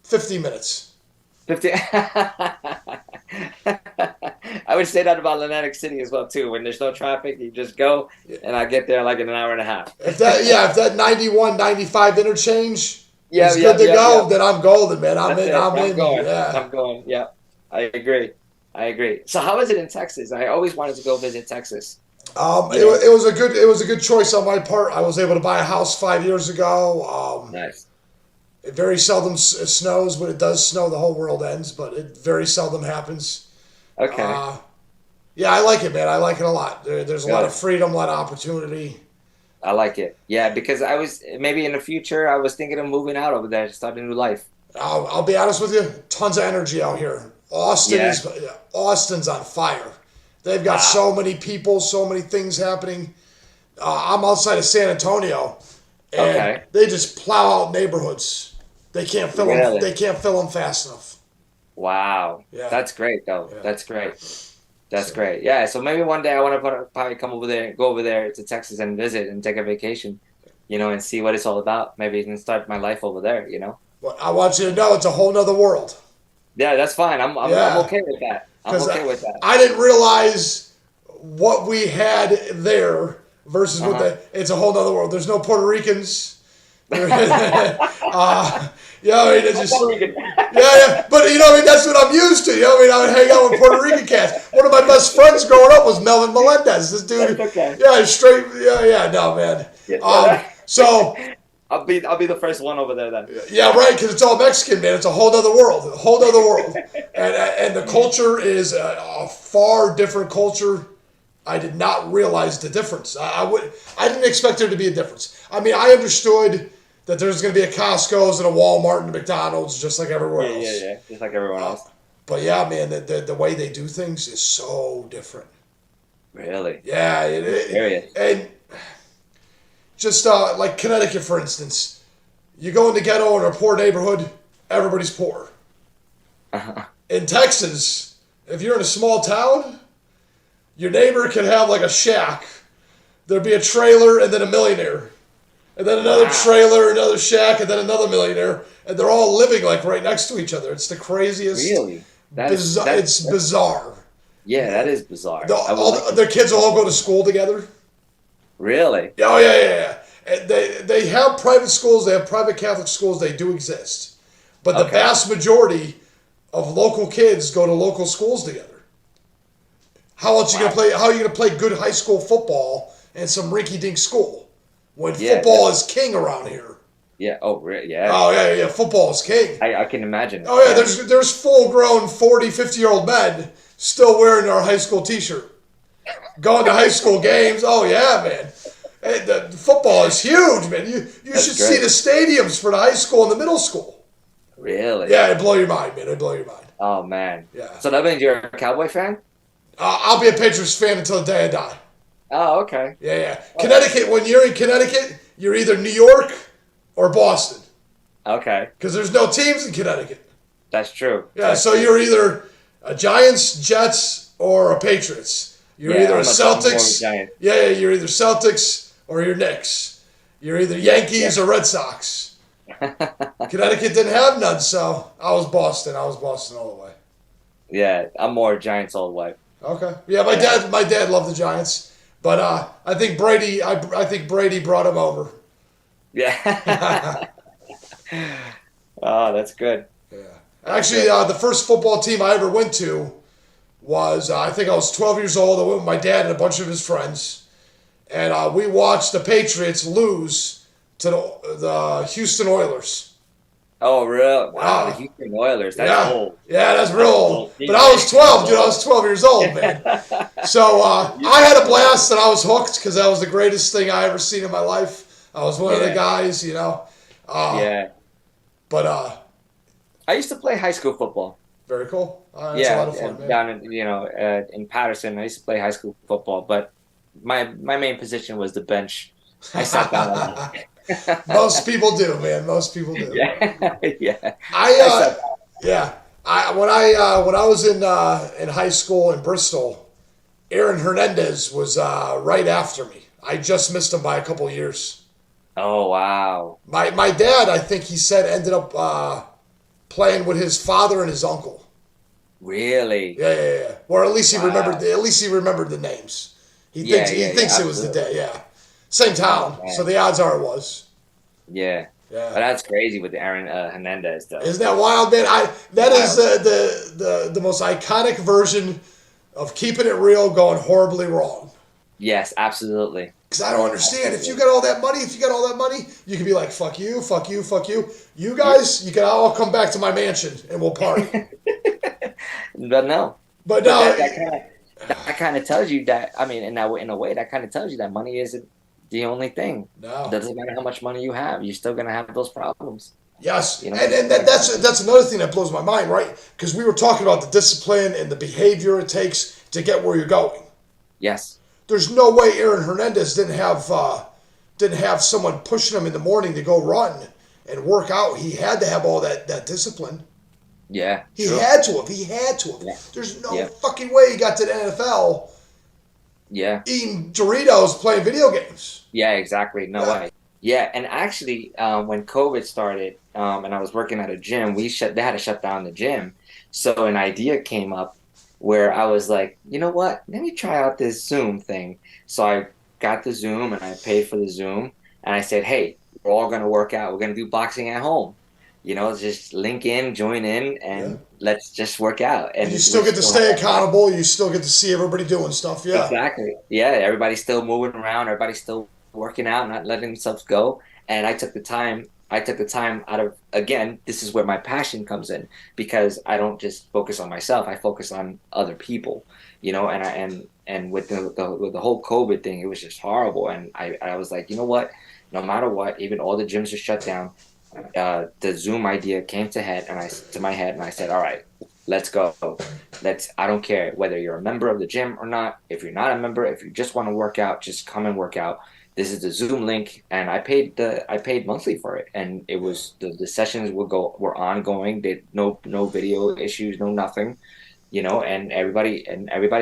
Speaker 2: 50 minutes.
Speaker 1: 50. I would say that about Atlantic City as well too. When there's no traffic, you just go, and I get there like in an hour and a half.
Speaker 2: If that 91, 95 interchange
Speaker 1: Yeah,
Speaker 2: is good
Speaker 1: yeah,
Speaker 2: to
Speaker 1: yeah, yeah.
Speaker 2: go, then I'm golden, man. I'm
Speaker 1: That's
Speaker 2: in.
Speaker 1: it.
Speaker 2: I'm
Speaker 1: I'm
Speaker 2: in.
Speaker 1: going.
Speaker 2: Yeah.
Speaker 1: I'm going. Yeah, I agree. I agree. So how is it in Texas? I always wanted to go visit Texas.
Speaker 2: Um,
Speaker 1: You
Speaker 2: it,
Speaker 1: know,
Speaker 2: it was a good choice on my part. I was able to buy a house 5 years ago.
Speaker 1: nice.
Speaker 2: It very seldom snows. When it does snow, the whole world ends. But it very seldom happens.
Speaker 1: Okay,
Speaker 2: Uh, yeah, I like it, man. I like it a lot. There's a lot of
Speaker 1: good.
Speaker 2: freedom, a lot of opportunity.
Speaker 1: I like it. Yeah, because I was maybe in the future I was thinking of moving out over there to start a new life.
Speaker 2: I'll be honest with you. Tons of energy out here.
Speaker 1: Yeah.
Speaker 2: Austin's on fire. They've got
Speaker 1: Wow.
Speaker 2: so many people, so many things happening. I'm outside of San Antonio, and
Speaker 1: Okay.
Speaker 2: they just plow out neighborhoods. They can't fill them.
Speaker 1: Really?
Speaker 2: They can't fill them fast enough.
Speaker 1: Wow.
Speaker 2: Yeah,
Speaker 1: That's great though.
Speaker 2: yeah.
Speaker 1: That's great. That's
Speaker 2: So
Speaker 1: great. Yeah. So maybe one day I want to probably come over there, go over there to Texas and visit and take a vacation, and see what it's all about. Maybe even start my life over there.
Speaker 2: but I want you to know it's a whole nother world.
Speaker 1: Yeah, that's fine. I'm
Speaker 2: Yeah,
Speaker 1: okay with that. I'm
Speaker 2: because
Speaker 1: okay with that.
Speaker 2: I didn't realize what we had there versus what
Speaker 1: Uh-huh.
Speaker 2: the. It's a whole nother world. There's no Puerto Ricans. Yeah, I mean, it's
Speaker 1: I'm Puerto
Speaker 2: just
Speaker 1: Rican.
Speaker 2: yeah. But I mean, that's what I'm used to. I mean, I would hang out with Puerto Rican cats. One of my best friends growing up was Melvin Melendez. This
Speaker 1: That's
Speaker 2: dude,
Speaker 1: okay.
Speaker 2: yeah, straight, yeah. No, man.
Speaker 1: Yeah,
Speaker 2: So
Speaker 1: I'll be the first one over there then.
Speaker 2: yeah, right, because it's all Mexican, man. It's a whole other world, a whole other world, and the culture is a far different culture. I did not realize the difference. I didn't expect there to be a difference. I mean, I understood that there's going to be a Costco's and a Walmart and a McDonald's just like everywhere
Speaker 1: Yeah, yeah,
Speaker 2: else.
Speaker 1: yeah. Just like everyone else.
Speaker 2: But yeah, man, the way they do things is so different.
Speaker 1: Really?
Speaker 2: Yeah,
Speaker 1: Serious.
Speaker 2: and just like Connecticut, for instance, you go in the ghetto in a poor neighborhood, everybody's poor. In Texas, if you're in a small town, your neighbor can have like a shack. There'd be a trailer and then a millionaire. and then another
Speaker 1: Wow.
Speaker 2: trailer, another shack, and then another millionaire, and they're all living like right next to each other. It's the craziest,
Speaker 1: Really?
Speaker 2: bizarre. It's
Speaker 1: That's
Speaker 2: bizarre.
Speaker 1: yeah, that is bizarre. I would like
Speaker 2: All
Speaker 1: to
Speaker 2: their kids
Speaker 1: check
Speaker 2: all go
Speaker 1: that
Speaker 2: to
Speaker 1: out.
Speaker 2: school together.
Speaker 1: Really?
Speaker 2: Oh yeah, yeah, yeah. And they have private schools. They have private Catholic schools. They do exist, but the
Speaker 1: Okay.
Speaker 2: vast majority of local kids go to local schools together. How else you gonna
Speaker 1: Wow.
Speaker 2: play? How are you gonna play good high school football in some rinky-dink school when
Speaker 1: Yeah,
Speaker 2: football is king around here?
Speaker 1: yeah. Oh, yeah.
Speaker 2: Oh yeah, yeah. Football is king.
Speaker 1: I can imagine it.
Speaker 2: Oh yeah,
Speaker 1: Yeah.
Speaker 2: there's full-grown 40, 50-year-old men still wearing their high school T-shirt, going to high school games. Oh yeah, man. Hey, the football is huge, man. You
Speaker 1: That's
Speaker 2: should see
Speaker 1: great.
Speaker 2: the stadiums for the high school and the middle school.
Speaker 1: Really?
Speaker 2: Yeah, it'd blow your mind, man. It'd blow your mind.
Speaker 1: Oh man.
Speaker 2: Yeah.
Speaker 1: So that means you're a Cowboy fan?
Speaker 2: I'll be a Patriots fan until the day I die.
Speaker 1: Oh, okay.
Speaker 2: Yeah, yeah.
Speaker 1: All right.
Speaker 2: Connecticut, when you're in Connecticut, you're either New York or Boston
Speaker 1: Okay.
Speaker 2: because there's no teams in Connecticut.
Speaker 1: That's true.
Speaker 2: Yeah,
Speaker 1: That's
Speaker 2: so
Speaker 1: true.
Speaker 2: you're either a Giants, Jets, or a Patriots. You're either
Speaker 1: Yeah,
Speaker 2: a
Speaker 1: I'm more of a
Speaker 2: Celtics.
Speaker 1: Giant.
Speaker 2: Yeah, yeah, you're either Celtics or you're Knicks. You're either
Speaker 1: Yeah.
Speaker 2: Yankees or Red Sox. Connecticut didn't have none, so I was Boston. I was Boston all the way.
Speaker 1: Yeah, I'm more Giants all the way.
Speaker 2: Okay. Yeah, my
Speaker 1: Yeah.
Speaker 2: dad loved the Giants, but I think Brady. I think Brady brought him over.
Speaker 1: Yeah. Oh, that's good.
Speaker 2: Yeah.
Speaker 1: That's
Speaker 2: Actually,
Speaker 1: good.
Speaker 2: the first football team I ever went to was I think I was 12 years old. I went with my dad and a bunch of his friends, and we watched the Patriots lose to the Houston Oilers.
Speaker 1: Oh, real? Wow, the
Speaker 2: Uh,
Speaker 1: Houston Oilers. That's
Speaker 2: yeah,
Speaker 1: old.
Speaker 2: yeah, that's real
Speaker 1: That's an
Speaker 2: old.
Speaker 1: old
Speaker 2: But
Speaker 1: team,
Speaker 2: I
Speaker 1: man.
Speaker 2: was
Speaker 1: That's
Speaker 2: 12, dude. I
Speaker 1: old.
Speaker 2: was 12 years old, man. So I
Speaker 1: Houston
Speaker 2: had a
Speaker 1: Oilers.
Speaker 2: blast and I was hooked because that was the greatest thing I ever seen in my life. I was one of the
Speaker 1: Yeah,
Speaker 2: guys, you know. Uh,
Speaker 1: yeah.
Speaker 2: but
Speaker 1: I used to play high school football.
Speaker 2: very cool. That's a lot
Speaker 1: Yeah,
Speaker 2: of fun, man.
Speaker 1: down in in Patterson, I used to play high school football, but my main position was the bench. I sat down a lot.
Speaker 2: Most people do, man. Most people do.
Speaker 1: Yeah, yeah.
Speaker 2: I
Speaker 1: I sat
Speaker 2: yeah. When I was in high school in Bristol, Aaron Hernandez was right after me. I just missed him by a couple years.
Speaker 1: Oh wow.
Speaker 2: My dad, I think he said, ended up playing with his father and his uncle.
Speaker 1: Really?
Speaker 2: Yeah, yeah, yeah. Or at least he remembered.
Speaker 1: Wow.
Speaker 2: At least he remembered the names.
Speaker 1: Yeah,
Speaker 2: He
Speaker 1: yeah,
Speaker 2: thinks
Speaker 1: yeah,
Speaker 2: it was the
Speaker 1: absolutely.
Speaker 2: day. Yeah, same
Speaker 1: Oh
Speaker 2: town. So
Speaker 1: man.
Speaker 2: the odds are it was.
Speaker 1: Yeah. But
Speaker 2: Yeah.
Speaker 1: that's crazy with Aaron Hernandez though.
Speaker 2: Isn't that wild, man? That is
Speaker 1: Wild.
Speaker 2: the most iconic version of keeping it real going horribly wrong.
Speaker 1: Yes, absolutely.
Speaker 2: Because I don't understand. If you
Speaker 1: Absolutely.
Speaker 2: got all that money, you can be like, fuck you, fuck you, fuck you. You
Speaker 1: Yeah.
Speaker 2: guys, you can all come back to my mansion and we'll party.
Speaker 1: But no.
Speaker 2: But
Speaker 1: But
Speaker 2: no,
Speaker 1: that kind of tells you that I mean in a way that kind of tells you that money isn't the only thing. It
Speaker 2: no.
Speaker 1: doesn't matter how much money you have, you're still gonna have those problems.
Speaker 2: Yes.
Speaker 1: You know,
Speaker 2: And that's another thing that blows my mind, right? Because we were talking about the discipline and the behavior it takes to get where you're going.
Speaker 1: yes.
Speaker 2: There's no way Aaron Hernandez didn't have someone pushing him in the morning to go run and work out. He had to have all that discipline.
Speaker 1: Yeah,
Speaker 2: He
Speaker 1: true.
Speaker 2: had to have. He had to have.
Speaker 1: Yeah.
Speaker 2: There's no
Speaker 1: Yeah.
Speaker 2: fucking way he got to the NFL
Speaker 1: Yeah.
Speaker 2: eating Doritos playing video games.
Speaker 1: Yeah, exactly. No
Speaker 2: Yeah.
Speaker 1: way. Yeah, and actually, when COVID started, and I was working at a gym, they had to shut down the gym. So an idea came up where I was like, you know what? Let me try out this Zoom thing. So I got the Zoom and I paid for the Zoom, and I said, hey, we're all gonna work out. We're gonna do boxing at home. You know, just link in, join in,
Speaker 2: Yeah.
Speaker 1: and let's just work out.
Speaker 2: And you
Speaker 1: And
Speaker 2: still
Speaker 1: we
Speaker 2: get to
Speaker 1: still have
Speaker 2: stay
Speaker 1: that box.
Speaker 2: accountable. You still get to see everybody doing stuff. Yeah.
Speaker 1: Exactly. Yeah, everybody's still moving around. Everybody's still working out, not letting themselves go. And I took the time. I took the time out of, again, this is where my passion comes in because I don't just focus on myself. I focus on other people, you know. And with with the whole COVID thing, it was just horrible. And I was like, you know what? No matter what, even all the gyms are shut down. The Zoom idea came to my head, and I said, all right, let's go. I don't care whether you're a member of the gym or not. If you're not a member, if you just want to work out, just come and work out. This is the Zoom link, and I paid monthly for it, and it was the sessions were ongoing. They no video issues, no nothing, you know, and everybody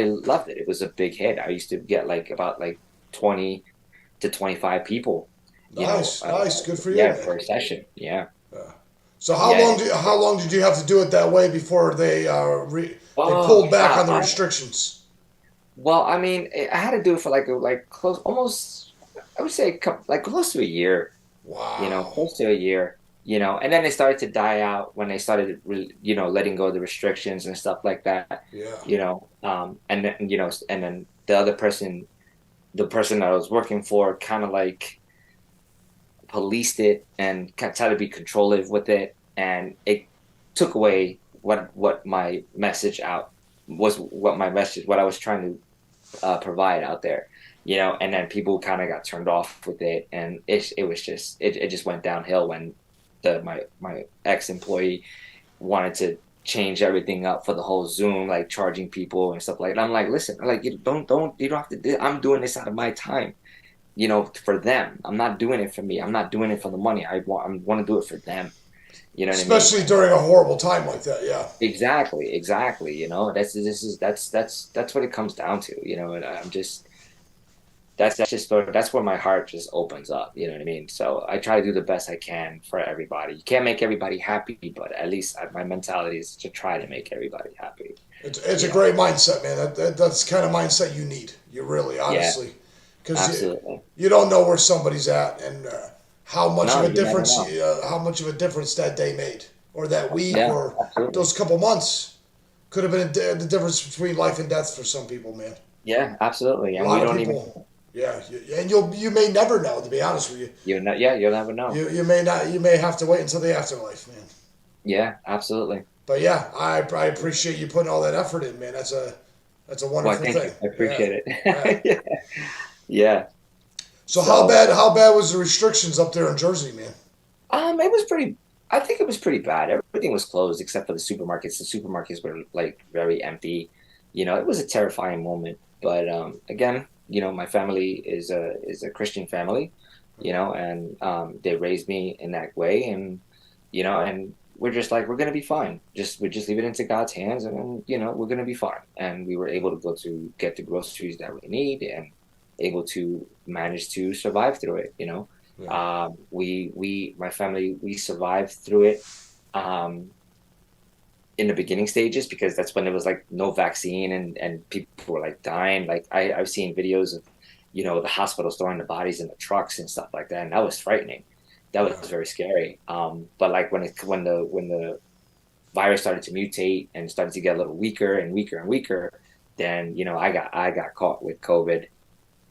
Speaker 1: loved it. It was a big hit. I used to get like about like 20 to 25 people,
Speaker 2: Nice, nice, good for you,
Speaker 1: yeah,
Speaker 2: man.
Speaker 1: for a session. Yeah.
Speaker 2: Yeah. So
Speaker 1: Yeah.
Speaker 2: how long did you have to do it that way before they
Speaker 1: Oh,
Speaker 2: pulled back
Speaker 1: yeah.
Speaker 2: on the restrictions?
Speaker 1: Well, I mean, I had to do it for like close, almost, I would say like close to a year,
Speaker 2: Wow.
Speaker 1: close to a year, and then they started to die out when they started, letting go of the restrictions and stuff like that,
Speaker 2: Yeah.
Speaker 1: and then, and then the person that I was working for kind of like policed it and tried to be controlling with it, and it took away what my message out was, what I was trying to provide out there, and then people kind of got turned off with it, and it was just it just went downhill when my ex employee wanted to change everything up for the whole Zoom, like charging people and stuff like that. I'm like, listen, like you don't have to I'm doing this out of my time, for them. I'm not doing it for me. I'm not doing it for the money. I want to do it for them. You know what I mean?
Speaker 2: Especially during a horrible time like that. Yeah.
Speaker 1: Exactly, exactly. That's what it comes down to. And I'm just that's where my heart just opens up. You know what I mean? So I try to do the best I can for everybody. You can't make everybody happy, but at least my mentality is to try to make everybody happy.
Speaker 2: It's
Speaker 1: You
Speaker 2: a
Speaker 1: know?
Speaker 2: great mindset, man. That's the kind of mindset you need. You really,
Speaker 1: Yeah,
Speaker 2: honestly, because
Speaker 1: absolutely.
Speaker 2: you don't know where somebody's at and
Speaker 1: No, you never know.
Speaker 2: how much of a difference that day made, or that week,
Speaker 1: Yeah,
Speaker 2: or
Speaker 1: absolutely.
Speaker 2: those couple months could have been the difference between life and death for some people, man.
Speaker 1: Yeah, absolutely.
Speaker 2: A
Speaker 1: And we
Speaker 2: lot of
Speaker 1: don't even
Speaker 2: people, yeah, and you may never know. To be honest with you,
Speaker 1: yeah, you'll never know.
Speaker 2: you may not. You may have to wait until the afterlife, man.
Speaker 1: Yeah, absolutely.
Speaker 2: But yeah, I appreciate you putting all that effort in, man. That's a
Speaker 1: Well,
Speaker 2: wonderful
Speaker 1: thank
Speaker 2: thing.
Speaker 1: you. I
Speaker 2: Yeah,
Speaker 1: appreciate
Speaker 2: yeah.
Speaker 1: it. Yeah. Yeah.
Speaker 2: So
Speaker 1: So,
Speaker 2: how bad was the restrictions up there in Jersey, man?
Speaker 1: it was pretty, I think it was pretty bad. Everything was closed except for the supermarkets. The supermarkets were like very empty. It was a terrifying moment. But again, my family is a Christian family, and they raised me in that way, and we're just like we're gonna be fine. We just leave it into God's hands, and we're gonna be fine. And we were able to go to get the groceries that we need, and able to manage to survive through it.
Speaker 2: Yeah,
Speaker 1: My family, we survived through it. Um, in the beginning stages because that's when there was like no vaccine and people were like dying. Like I've seen videos of, the hospitals throwing the bodies in the trucks and stuff like that, and that was frightening. That
Speaker 2: yeah,
Speaker 1: was very scary. But like when the virus started to mutate and started to get a little weaker and weaker and weaker, then I got caught with COVID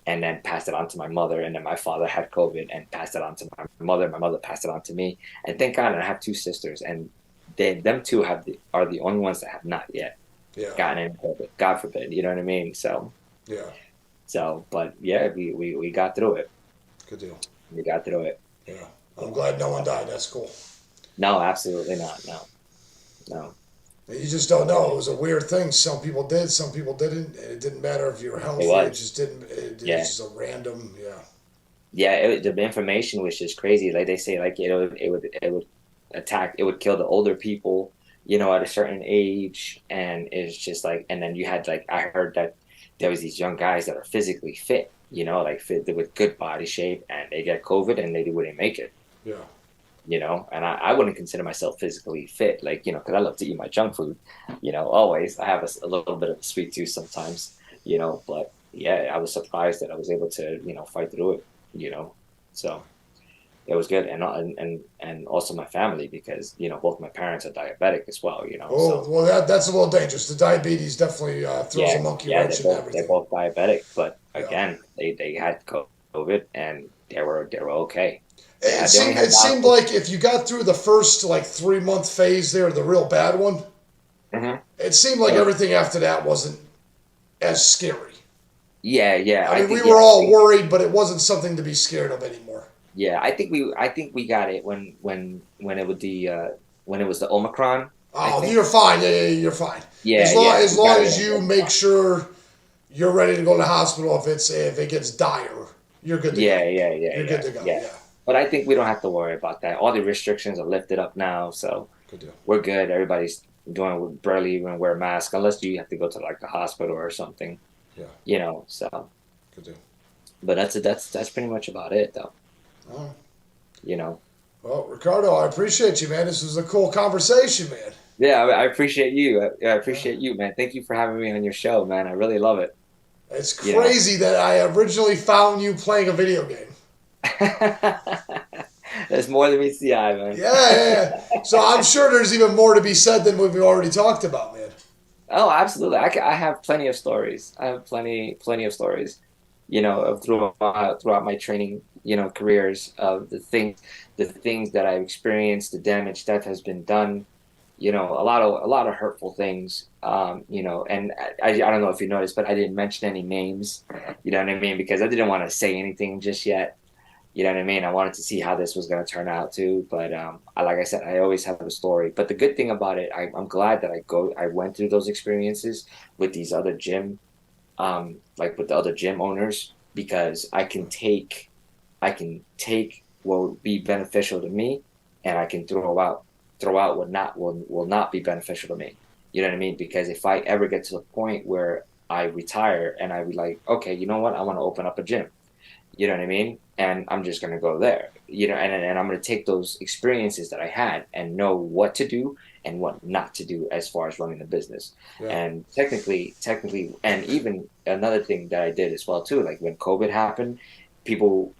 Speaker 1: and then passed it on to my mother, and then my father had COVID and passed it on to my mother. My mother passed it on to me, and thank God, I have two sisters, and them two are the only ones that have not yet
Speaker 2: yeah,
Speaker 1: gotten in COVID. God forbid, you know what I mean?
Speaker 2: yeah.
Speaker 1: But yeah, we got through it.
Speaker 2: Good deal.
Speaker 1: We got through it.
Speaker 2: Yeah, I'm glad no one died. That's cool.
Speaker 1: No, absolutely not. No, no.
Speaker 2: You just don't know. It was a weird thing. Some people did, some people didn't. And it didn't matter if you were
Speaker 1: It
Speaker 2: healthy. It
Speaker 1: was.
Speaker 2: just didn't. It was
Speaker 1: Yeah,
Speaker 2: just a random. Yeah,
Speaker 1: yeah. The information was just crazy. Like they say, like it would attack. It would kill the older people, at a certain age, and it's just like. And then you had like I heard that there was these young guys that are physically fit, like fit with good body shape, and they get COVID and they wouldn't make it.
Speaker 2: yeah.
Speaker 1: And I wouldn't consider myself physically fit, like, because I love to eat my junk food, always. I have a little bit of a sweet tooth sometimes, but yeah, I was surprised that I was able to, fight through it, so it was good. And also my family, because, both my parents are diabetic as well,
Speaker 2: Oh,
Speaker 1: so
Speaker 2: well, that's a little dangerous. The diabetes definitely throws a
Speaker 1: yeah,
Speaker 2: monkey
Speaker 1: yeah,
Speaker 2: wrench
Speaker 1: they're
Speaker 2: in
Speaker 1: both, they're
Speaker 2: everything.
Speaker 1: both diabetic, but
Speaker 2: Yeah.
Speaker 1: again, they had COVID and they were okay. They only
Speaker 2: It
Speaker 1: had
Speaker 2: seemed
Speaker 1: mild.
Speaker 2: like if you got through the first like 3 month phase there, the real bad one,
Speaker 1: Mhm.
Speaker 2: it seemed like everything after that wasn't as scary.
Speaker 1: Yeah, yeah.
Speaker 2: I
Speaker 1: I
Speaker 2: mean, we
Speaker 1: think
Speaker 2: were
Speaker 1: yeah, I
Speaker 2: all
Speaker 1: think
Speaker 2: worried, but it wasn't something to be scared of anymore.
Speaker 1: yeah, I think we got it when it was the Omicron, I
Speaker 2: Oh,
Speaker 1: think.
Speaker 2: you're fine. Yeah, you're fine.
Speaker 1: Yeah, yeah,
Speaker 2: As
Speaker 1: we got
Speaker 2: long
Speaker 1: it
Speaker 2: as
Speaker 1: when
Speaker 2: you make
Speaker 1: Omicron.
Speaker 2: sure you're ready to go to the hospital if it gets dire, you're good to go.
Speaker 1: Yeah, yeah, yeah,
Speaker 2: You're good
Speaker 1: yeah,
Speaker 2: to go.
Speaker 1: yeah.
Speaker 2: Yeah.
Speaker 1: But I think we don't have to worry about that. All the restrictions are lifted up now, so
Speaker 2: Good deal.
Speaker 1: we're good. Everybody's doing barely even wear a mask unless you have to go to like the hospital or something,
Speaker 2: Yeah.
Speaker 1: So
Speaker 2: Good deal.
Speaker 1: but that's pretty much about it though.
Speaker 2: Oh.
Speaker 1: you know.
Speaker 2: Well, Ricardo, I appreciate you, man. This was a cool conversation, man.
Speaker 1: Yeah, I appreciate you. I appreciate you, man. Thank you for having me on your show, man. I really love it.
Speaker 2: It's
Speaker 1: You know.
Speaker 2: crazy that I originally found you playing a video game.
Speaker 1: There's more than meets the eye, man.
Speaker 2: Yeah. So I'm sure there's even more to be said than we've already talked about, man.
Speaker 1: Oh, absolutely. I have plenty of stories. I have plenty of stories, of throughout my training, careers of the things that I've experienced, the damage that has been done, a lot of hurtful things, and I don't know if you noticed, but I didn't mention any names, you know what I mean? Because I didn't want to say anything just yet. You know what I mean? I wanted to see how this was going to turn out too. But like I said, I always have a story. But the good thing about it, I'm glad that I went through those experiences with these other like with the other gym owners, because I can take what would be beneficial to me, and I can throw out what will not be beneficial to me. You know what I mean? Because if I ever get to the point where I retire and I be like, okay, you know what? I want to open up a gym. You know what I mean? And I'm just going to go there, and I'm going to take those experiences that I had and know what to do and what not to do as far as running the business.
Speaker 2: Yeah.
Speaker 1: And technically, and even another thing that I did as well too, like when COVID happened,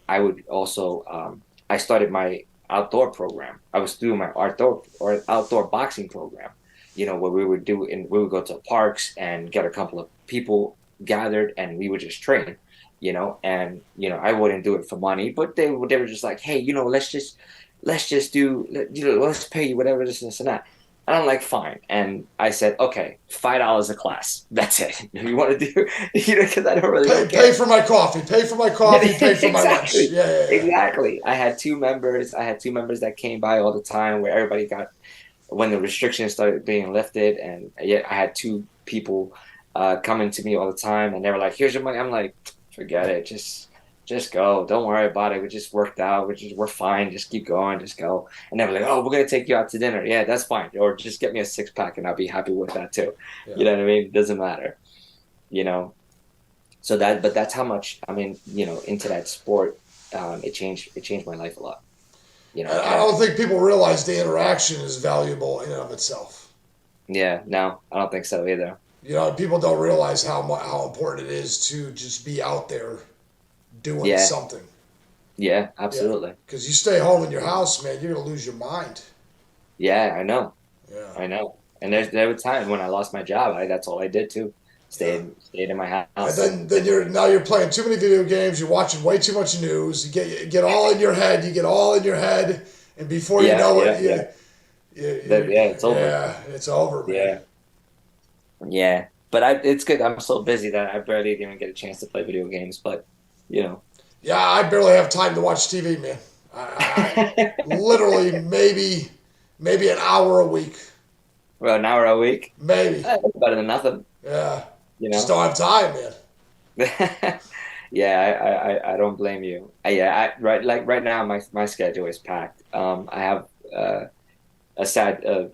Speaker 1: I would also, I started my outdoor program. I was through my outdoor boxing program, where we would go to parks and get a couple of people gathered and we would just train, and I wouldn't do it for money, but they were just like, hey, let's just do, let's pay you whatever this and that. And I'm like, fine. And I said, okay, $5 a class. That's it. You want to do, because I
Speaker 2: Pay,
Speaker 1: don't
Speaker 2: pay
Speaker 1: care.
Speaker 2: for my coffee. Pay for my coffee. Pay for my lunch.
Speaker 1: Exactly.
Speaker 2: Yeah.
Speaker 1: Exactly. I had two members that came by all the time, where everybody got, when the restrictions started being lifted, and yet I had two people coming to me all the time, and they were like, here's your money. I'm like, forget it. Just go. Don't worry about it. We just worked out. We're fine. Just keep going. Just go. And they were like, oh, we're gonna take you out to dinner. Yeah, that's fine. Or just get me a 6 pack and I'll be happy with that too.
Speaker 2: Yeah.
Speaker 1: You know what I mean? It doesn't matter. You know. But that's how much I mean, into that sport. It changed my life a lot.
Speaker 2: I
Speaker 1: And
Speaker 2: don't think people realize the interaction is valuable in and of itself.
Speaker 1: yeah, no, I don't think so either.
Speaker 2: People don't realize how important it is to just be out there doing
Speaker 1: Yeah,
Speaker 2: something.
Speaker 1: yeah,
Speaker 2: Yeah,
Speaker 1: absolutely.
Speaker 2: because you stay home in your house, man, you're gonna lose your mind.
Speaker 1: Yeah, I know.
Speaker 2: Yeah,
Speaker 1: I know. And there were times when I lost my job. That's all I did too.
Speaker 2: yeah.
Speaker 1: Stayed in my
Speaker 2: And
Speaker 1: house.
Speaker 2: then you're playing too many video games. You're watching way too much news. You get all in your head. You get all in your head, and before you
Speaker 1: Yeah,
Speaker 2: know it,
Speaker 1: yeah, yeah. Yeah, it's over.
Speaker 2: yeah, it's over, man.
Speaker 1: Yeah, yeah. But it's good. I'm so busy that I barely even get a chance to play video games. But you know,
Speaker 2: Yeah, I barely have time to watch TV, man. I literally maybe an hour a week,
Speaker 1: well, an hour a week,
Speaker 2: maybe.
Speaker 1: that's better than nothing.
Speaker 2: Yeah,
Speaker 1: You
Speaker 2: just
Speaker 1: know.
Speaker 2: don't have time, man.
Speaker 1: Yeah, I don't blame you. Yeah, right now my schedule is packed. I have a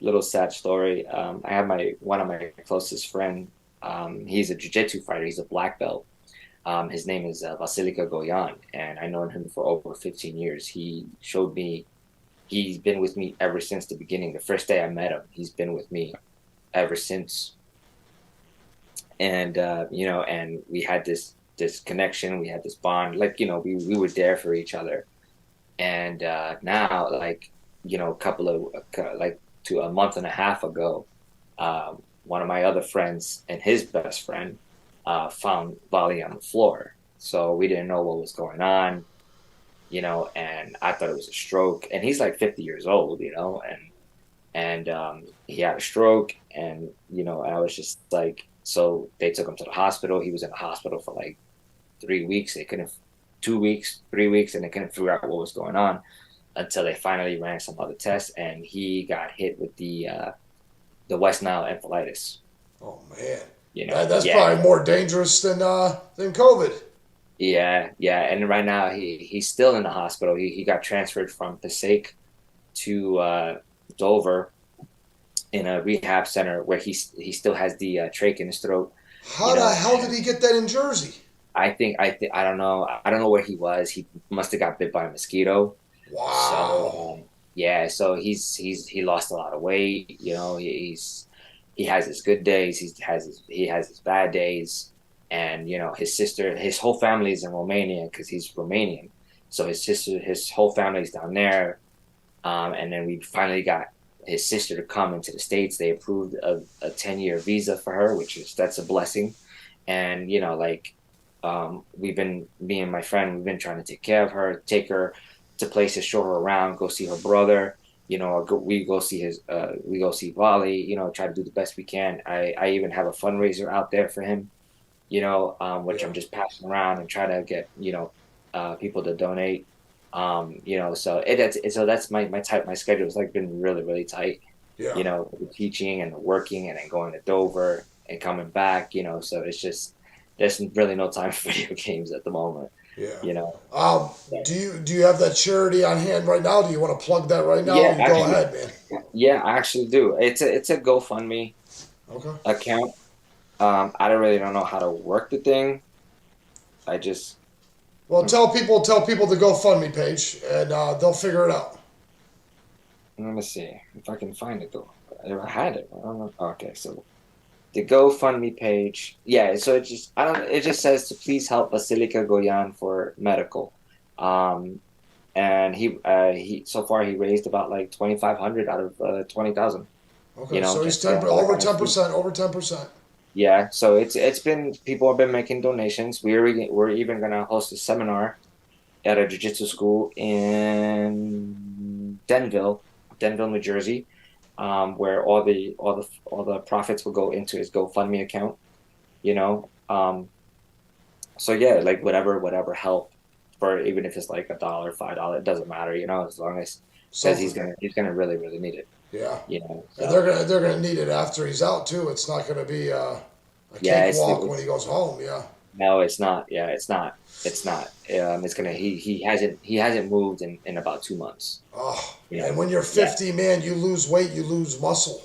Speaker 1: little sad story. I have my one of my closest friend. He's a jiu-jitsu fighter. He's a black belt. His name is Vasilika Goyan, and I known him for over 15 years. He's been with me ever since the beginning. The first day I met him, he's been with me ever since. And and we had this connection, we had this bond, like we were there for each other. And now, like a couple of like to a month and a half ago, one of my other friends and his best friend found Bali on the floor. So we didn't know what was going on, and I thought it was a stroke. And he's like 50 years old, and he had a stroke. And I was just like, so they took him to the hospital. He was in the hospital for like 3 weeks. They couldn't, 2 weeks, 3 weeks, and they couldn't figure out what was going on until they finally ran some other tests, and he got hit with the West Nile encephalitis.
Speaker 2: Oh man, that's
Speaker 1: Yeah,
Speaker 2: probably more dangerous than COVID.
Speaker 1: yeah. And right now he's still in the hospital. He got transferred from Passaic to Dover in a rehab center, where he still has the trach in his throat.
Speaker 2: How the hell did he get that in Jersey?
Speaker 1: I don't know. I don't know where he was. He must have got bit by a mosquito.
Speaker 2: Wow.
Speaker 1: So yeah, so he lost a lot of weight. He has his good days. He has his bad days. And his sister, his whole family is in Romania because he's Romanian. So his whole family's down there. And then we finally got his sister to come into the States. They approved a 10-year visa for her, that's a blessing. And me and my friend, we've been trying to take care of her, take her to places, show her around, go see her brother. We go see Wally. Try to do the best we can. I even have a fundraiser out there for him. Which
Speaker 2: Yeah.
Speaker 1: I'm just passing around and try to get people to donate. So that's my schedule has like been really really tight.
Speaker 2: Yeah.
Speaker 1: The teaching and the working and then going to Dover and coming back. So it's just there's really no time for video games at the moment.
Speaker 2: Yeah.
Speaker 1: You know.
Speaker 2: Um, do you have that charity on hand right now? Do you want to plug that right now?
Speaker 1: Yeah,
Speaker 2: You go
Speaker 1: actually,
Speaker 2: ahead, man.
Speaker 1: yeah, I actually do. It's a GoFundMe
Speaker 2: Okay.
Speaker 1: account. I don't know how to work the thing. I just
Speaker 2: Well, tell people the GoFundMe page, and they'll figure it out.
Speaker 1: let me see if I can find it though. I had it. I don't know. Okay, so the GoFundMe page. Yeah, so it just says to please help Basilica Goyan for medical. Um and he so far he raised about like 2,500 out of 20,000,
Speaker 2: Okay. So he's
Speaker 1: just
Speaker 2: 10
Speaker 1: that
Speaker 2: over
Speaker 1: kind of
Speaker 2: ten
Speaker 1: stuff.
Speaker 2: percent over 10%.
Speaker 1: Yeah, so it's been people have been making donations. We're even gonna host a seminar at a jiu-jitsu school in Denville, New Jersey, where all the profits will go into his GoFundMe account, you know. So yeah, like whatever help for even if it's like $1, $5, it doesn't matter, as long as because
Speaker 2: Something.
Speaker 1: he's gonna really, really need it,
Speaker 2: Yeah. And they're
Speaker 1: So
Speaker 2: gonna they're gonna need it after he's out too. It's not gonna be a
Speaker 1: yeah,
Speaker 2: cakewalk when he goes home. Yeah.
Speaker 1: no, it's not. Yeah, it's not. It's not. It's gonna he hasn't moved in about 2 months.
Speaker 2: Oh,
Speaker 1: You
Speaker 2: and
Speaker 1: know,
Speaker 2: when you're
Speaker 1: yeah,
Speaker 2: 50, man, you lose weight, you lose muscle.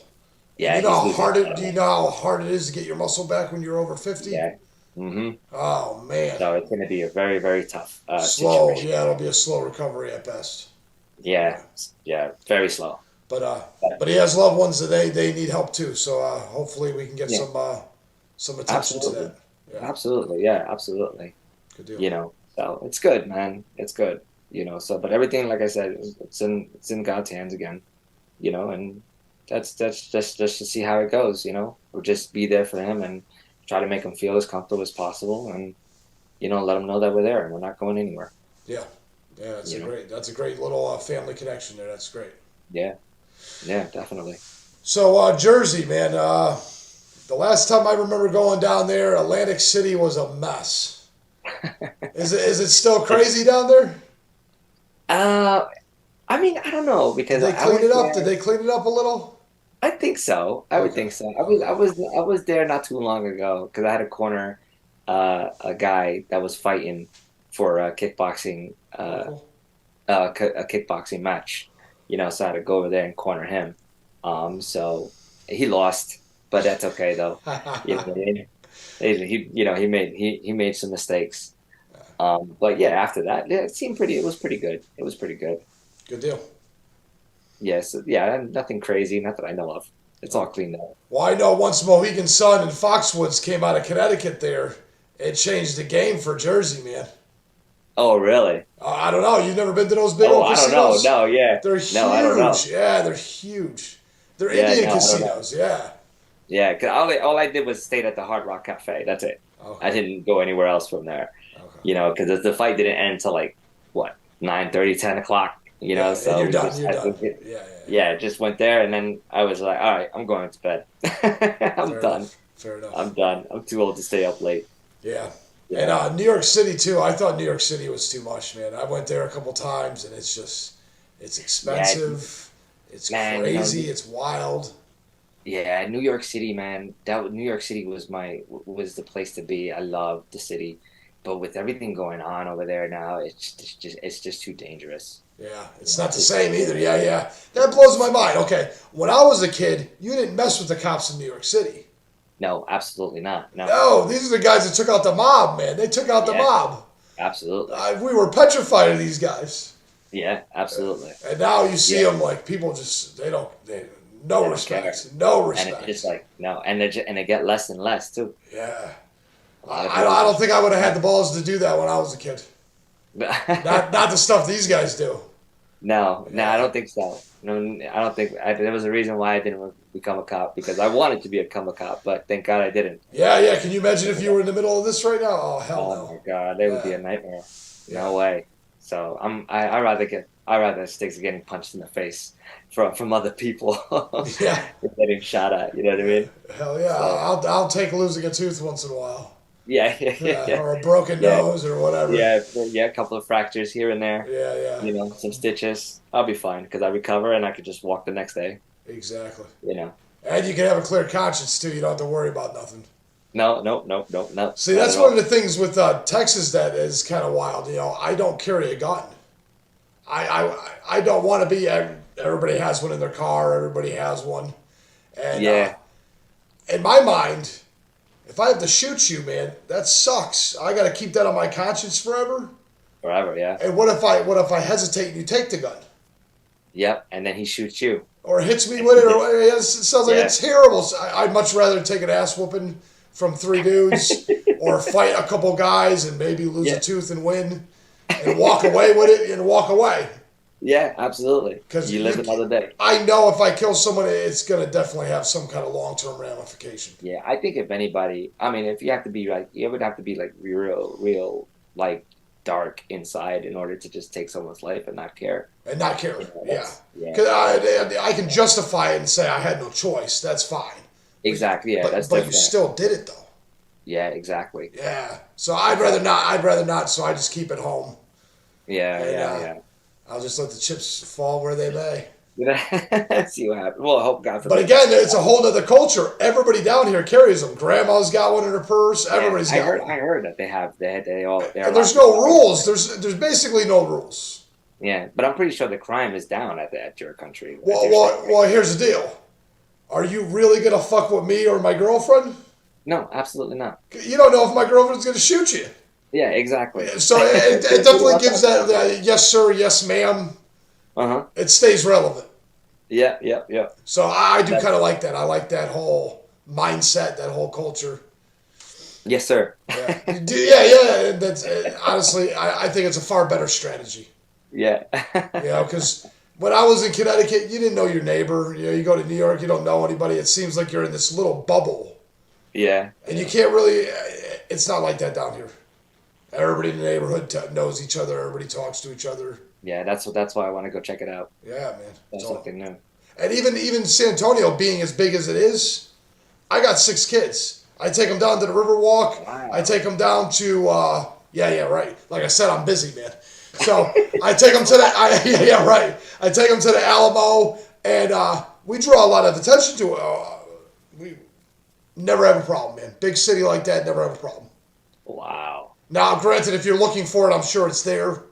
Speaker 2: And
Speaker 1: yeah, he's losing a lot
Speaker 2: do
Speaker 1: of
Speaker 2: you
Speaker 1: weight.
Speaker 2: know how hard it is to get your muscle back when you're over 50?
Speaker 1: Yeah.
Speaker 2: Oh man.
Speaker 1: So it's going to be a very, very tough
Speaker 2: Slow.
Speaker 1: situation.
Speaker 2: Yeah, it'll be a slow recovery at best.
Speaker 1: Yeah,
Speaker 2: Yeah.
Speaker 1: yeah, very slow.
Speaker 2: But
Speaker 1: But
Speaker 2: but he has loved ones that they need help too. So hopefully we can get
Speaker 1: yeah,
Speaker 2: some attention to
Speaker 1: absolutely,
Speaker 2: that. Yeah.
Speaker 1: absolutely, yeah, absolutely.
Speaker 2: Good deal.
Speaker 1: So it's good, man. It's good. So but everything, like I said, it's in God's hands again. And that's just to see how it goes. We'll just be there for him and try to make him feel as comfortable as possible, and let him know that we're there and we're not going anywhere.
Speaker 2: Yeah. Yeah,
Speaker 1: You know.
Speaker 2: that's a great little family connection there. That's great.
Speaker 1: Yeah, yeah, definitely.
Speaker 2: So Jersey, man. The last time I remember going down there, Atlantic City was a mess. Is it still crazy down there?
Speaker 1: Uh, I mean, I don't know
Speaker 2: Did
Speaker 1: because
Speaker 2: they
Speaker 1: I
Speaker 2: clean
Speaker 1: went
Speaker 2: it up? Did
Speaker 1: there.
Speaker 2: they clean it up a little?
Speaker 1: I think so. I would
Speaker 2: Okay.
Speaker 1: think so.
Speaker 2: Okay.
Speaker 1: I was there not too long ago because I had to corner a guy that was fighting for a kickboxing
Speaker 2: Oh, cool.
Speaker 1: a kickboxing match. So I had to go over there and corner him. So he lost, but that's okay though. He made some mistakes. But yeah, after that, yeah, it was pretty good. It was pretty good.
Speaker 2: Good deal.
Speaker 1: Yes, yeah, nothing crazy, not that I know of. It's all cleaned up.
Speaker 2: Well, I know once Mohegan Sun and Foxwoods came out of Connecticut there, it changed the game for Jersey, man.
Speaker 1: Oh, really?
Speaker 2: I don't know. You've never been to those big
Speaker 1: Oh,
Speaker 2: old
Speaker 1: I don't know.
Speaker 2: casinos?
Speaker 1: No, yeah.
Speaker 2: They're
Speaker 1: No, I don't
Speaker 2: huge.
Speaker 1: know.
Speaker 2: Yeah, they're huge. They're
Speaker 1: Yeah,
Speaker 2: Indian
Speaker 1: no, I don't know.
Speaker 2: casinos. Yeah.
Speaker 1: Yeah, because all I did was stayed at the Hard Rock Cafe. That's it. I
Speaker 2: Okay.
Speaker 1: didn't go anywhere else from there.
Speaker 2: Okay.
Speaker 1: Because the fight didn't end till like what 9:30, 10 o'clock.
Speaker 2: Yeah, and
Speaker 1: So
Speaker 2: you're
Speaker 1: we
Speaker 2: done.
Speaker 1: just
Speaker 2: You're
Speaker 1: had
Speaker 2: done.
Speaker 1: to,
Speaker 2: Yeah, yeah, yeah.
Speaker 1: yeah, just went there, and then I was like, all right, I'm going to bed. I'm
Speaker 2: Fair
Speaker 1: done.
Speaker 2: enough. Fair enough.
Speaker 1: I'm done. I'm too old to stay up late.
Speaker 2: Yeah. And
Speaker 1: Yeah,
Speaker 2: New York City too. I thought New York City was too much, man. I went there a couple times, and it's
Speaker 1: yeah,
Speaker 2: expensive. It's
Speaker 1: man.
Speaker 2: crazy. It's wild.
Speaker 1: Yeah, New York City, man. New York City was the place to be. I love the city, but with everything going on over there now, it's just too dangerous.
Speaker 2: Yeah, it's not
Speaker 1: It's
Speaker 2: the
Speaker 1: just
Speaker 2: same
Speaker 1: too
Speaker 2: either. Yeah,
Speaker 1: dangerous.
Speaker 2: yeah. That blows my mind. Okay, when I was a kid, you didn't mess with the cops in New York City.
Speaker 1: No, absolutely not. No.
Speaker 2: No, these are the guys that took out the mob, man. They took out the
Speaker 1: Yeah,
Speaker 2: mob.
Speaker 1: absolutely.
Speaker 2: We were petrified of these guys.
Speaker 1: Yeah, absolutely.
Speaker 2: And now you see
Speaker 1: Yeah,
Speaker 2: them like people just no
Speaker 1: they don't care.
Speaker 2: respect, no
Speaker 1: And it's just
Speaker 2: respect.
Speaker 1: like no, and they get less and less too.
Speaker 2: Yeah,
Speaker 1: A lot of
Speaker 2: I
Speaker 1: people
Speaker 2: don't
Speaker 1: just
Speaker 2: think I would have had the balls to do that when I was a kid. Not the stuff these guys do.
Speaker 1: No, no, I
Speaker 2: Yeah,
Speaker 1: don't think so. No, I don't think there was a reason why I didn't become a cop because I wanted to become a cop, but thank God I didn't.
Speaker 2: yeah, yeah. Can you imagine if you were in the middle of this right now? Oh hell
Speaker 1: Oh
Speaker 2: no.
Speaker 1: my God, that would be
Speaker 2: Yeah,
Speaker 1: a nightmare.
Speaker 2: yeah,
Speaker 1: No way. So I rather stick to getting punched in the face from other people
Speaker 2: yeah,
Speaker 1: than getting shot at. You know what I
Speaker 2: yeah.
Speaker 1: mean?
Speaker 2: Hell yeah.
Speaker 1: So
Speaker 2: I'll take losing a tooth once in a while.
Speaker 1: yeah,
Speaker 2: Yeah,
Speaker 1: yeah,
Speaker 2: or a broken
Speaker 1: yeah,
Speaker 2: nose or whatever.
Speaker 1: yeah, yeah. A couple of fractures here and there.
Speaker 2: Yeah, yeah.
Speaker 1: You know, some stitches. I'll be fine because I recover and I could just walk the next day.
Speaker 2: Exactly.
Speaker 1: You know.
Speaker 2: And you can have a clear conscience too. You don't have to worry about nothing.
Speaker 1: No, no, no, no, no,
Speaker 2: See,
Speaker 1: not
Speaker 2: that's
Speaker 1: at
Speaker 2: one of
Speaker 1: all.
Speaker 2: the things with Texas that is kind of wild. You know, I don't carry a gun. I don't want to be. Everybody has one in their car. Everybody has one. And
Speaker 1: Yeah,
Speaker 2: in my mind, if I have to shoot you, man, that sucks. I got to keep that on my conscience forever.
Speaker 1: forever. Yeah.
Speaker 2: And what if I hesitate and you take the gun?
Speaker 1: Yep. And then he shoots you.
Speaker 2: Or hits me with it, or it sounds like
Speaker 1: Yeah.
Speaker 2: it's terrible. So I'd much rather take an ass whooping from three dudes, or fight a couple guys and maybe lose a
Speaker 1: Yeah.
Speaker 2: tooth and win, and walk away with it and walk away.
Speaker 1: Yeah, absolutely.
Speaker 2: Because
Speaker 1: You live another day.
Speaker 2: I know if I kill someone, it's gonna definitely have some kind of long term ramification.
Speaker 1: Yeah, I think if anybody, I mean, if you have to be like, you would have to be like real, like dark inside in order to just take someone's life and not care.
Speaker 2: And not care.
Speaker 1: You know,
Speaker 2: Yeah,
Speaker 1: yeah,
Speaker 2: because I can justify it and say I had no choice. That's fine. But
Speaker 1: exactly. Yeah, that's
Speaker 2: but you
Speaker 1: different.
Speaker 2: still did it though.
Speaker 1: Yeah, exactly.
Speaker 2: Yeah. So I'd rather not. I'd rather not. So I just keep it home.
Speaker 1: Yeah,
Speaker 2: And
Speaker 1: yeah,
Speaker 2: I'll just let the chips fall where they may.
Speaker 1: yeah. See what happens. Well, I hope God
Speaker 2: But
Speaker 1: forbid.
Speaker 2: again, it's a whole other culture. Everybody down here carries them. Grandma's got one in her purse.
Speaker 1: Yeah,
Speaker 2: Everybody's got one.
Speaker 1: I heard that they're
Speaker 2: And
Speaker 1: allowed
Speaker 2: there's
Speaker 1: to
Speaker 2: no
Speaker 1: carry them.
Speaker 2: rules. There's basically no rules.
Speaker 1: Yeah, but I'm pretty sure the crime is down at your country, at
Speaker 2: Well,
Speaker 1: your state,
Speaker 2: well,
Speaker 1: right?
Speaker 2: well. Here's the deal. Are you really gonna fuck with me or my girlfriend?
Speaker 1: No, absolutely not.
Speaker 2: You don't know if my girlfriend's gonna shoot you.
Speaker 1: Yeah, exactly.
Speaker 2: So it definitely gives that yes sir, yes ma'am.
Speaker 1: Uh-huh.
Speaker 2: It stays relevant.
Speaker 1: Yeah, yeah, yeah.
Speaker 2: So I do
Speaker 1: That,
Speaker 2: kind of like that. I like that whole mindset, that whole culture.
Speaker 1: yes, sir.
Speaker 2: Yeah, yeah, yeah. That's honestly, I think it's a far better strategy.
Speaker 1: Yeah.
Speaker 2: You know, because when I was in Connecticut, you didn't know your neighbor. You know, you go to New York, you don't know anybody. It seems like you're in this little bubble,
Speaker 1: Yeah.
Speaker 2: and you can't really. It's not like that down here. Everybody in the neighborhood knows each other. Everybody talks to each other.
Speaker 1: Yeah, that's why I want to go check it out.
Speaker 2: Yeah, man.
Speaker 1: That's
Speaker 2: So,
Speaker 1: something new.
Speaker 2: and even San Antonio being as big as it is, I got 6 kids. I take them down to the Riverwalk. I
Speaker 1: Wow.
Speaker 2: take them down to yeah, right. Like I said, I'm busy, man. So I take them to the yeah, right. I take them to the Alamo, and we draw a lot of attention to it. We never have a problem, man. Big city like that, never have a problem.
Speaker 1: Wow.
Speaker 2: Now, granted, if you're looking for it, I'm sure it's there.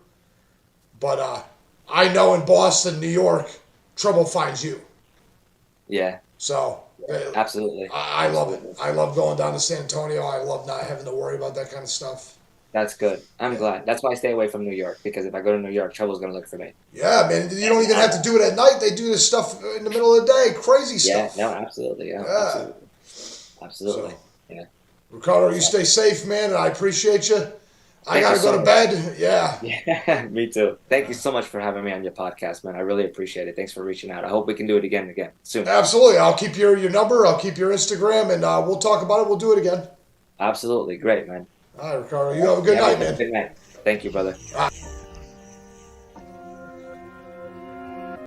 Speaker 2: But I know in Boston, New York, trouble finds you.
Speaker 1: Yeah,
Speaker 2: So
Speaker 1: absolutely.
Speaker 2: I love it.
Speaker 1: Absolutely.
Speaker 2: I love going down to San Antonio. I love not having to worry about that kind of stuff.
Speaker 1: That's good. I'm
Speaker 2: Yeah,
Speaker 1: glad. That's why I stay away from New York because if I go to New York, trouble's gonna look for me.
Speaker 2: yeah, man. You don't even have to do it at night. They do this stuff in the middle of the day. Crazy
Speaker 1: Yeah,
Speaker 2: stuff.
Speaker 1: no, absolutely. Yeah,
Speaker 2: Yeah.
Speaker 1: absolutely.
Speaker 2: So,
Speaker 1: Absolutely. Yeah.
Speaker 2: Ricardo, you
Speaker 1: Yeah.
Speaker 2: stay safe, man, and I appreciate you. I
Speaker 1: Thank you
Speaker 2: gotta go
Speaker 1: so
Speaker 2: to
Speaker 1: much.
Speaker 2: bed. Yeah.
Speaker 1: Yeah, me too. Thank you so much for having me on your podcast, man. I really appreciate it. Thanks for reaching out. I hope we can do it again soon.
Speaker 2: Absolutely. I'll keep your number. I'll keep your Instagram, and we'll talk about it. We'll do it again.
Speaker 1: Absolutely. Great, man.
Speaker 2: All right, Ricardo. You
Speaker 1: All
Speaker 2: have a
Speaker 1: right.
Speaker 2: good
Speaker 1: You have
Speaker 2: night,
Speaker 1: a
Speaker 2: man.
Speaker 1: good night. Thank you, brother.
Speaker 2: All right.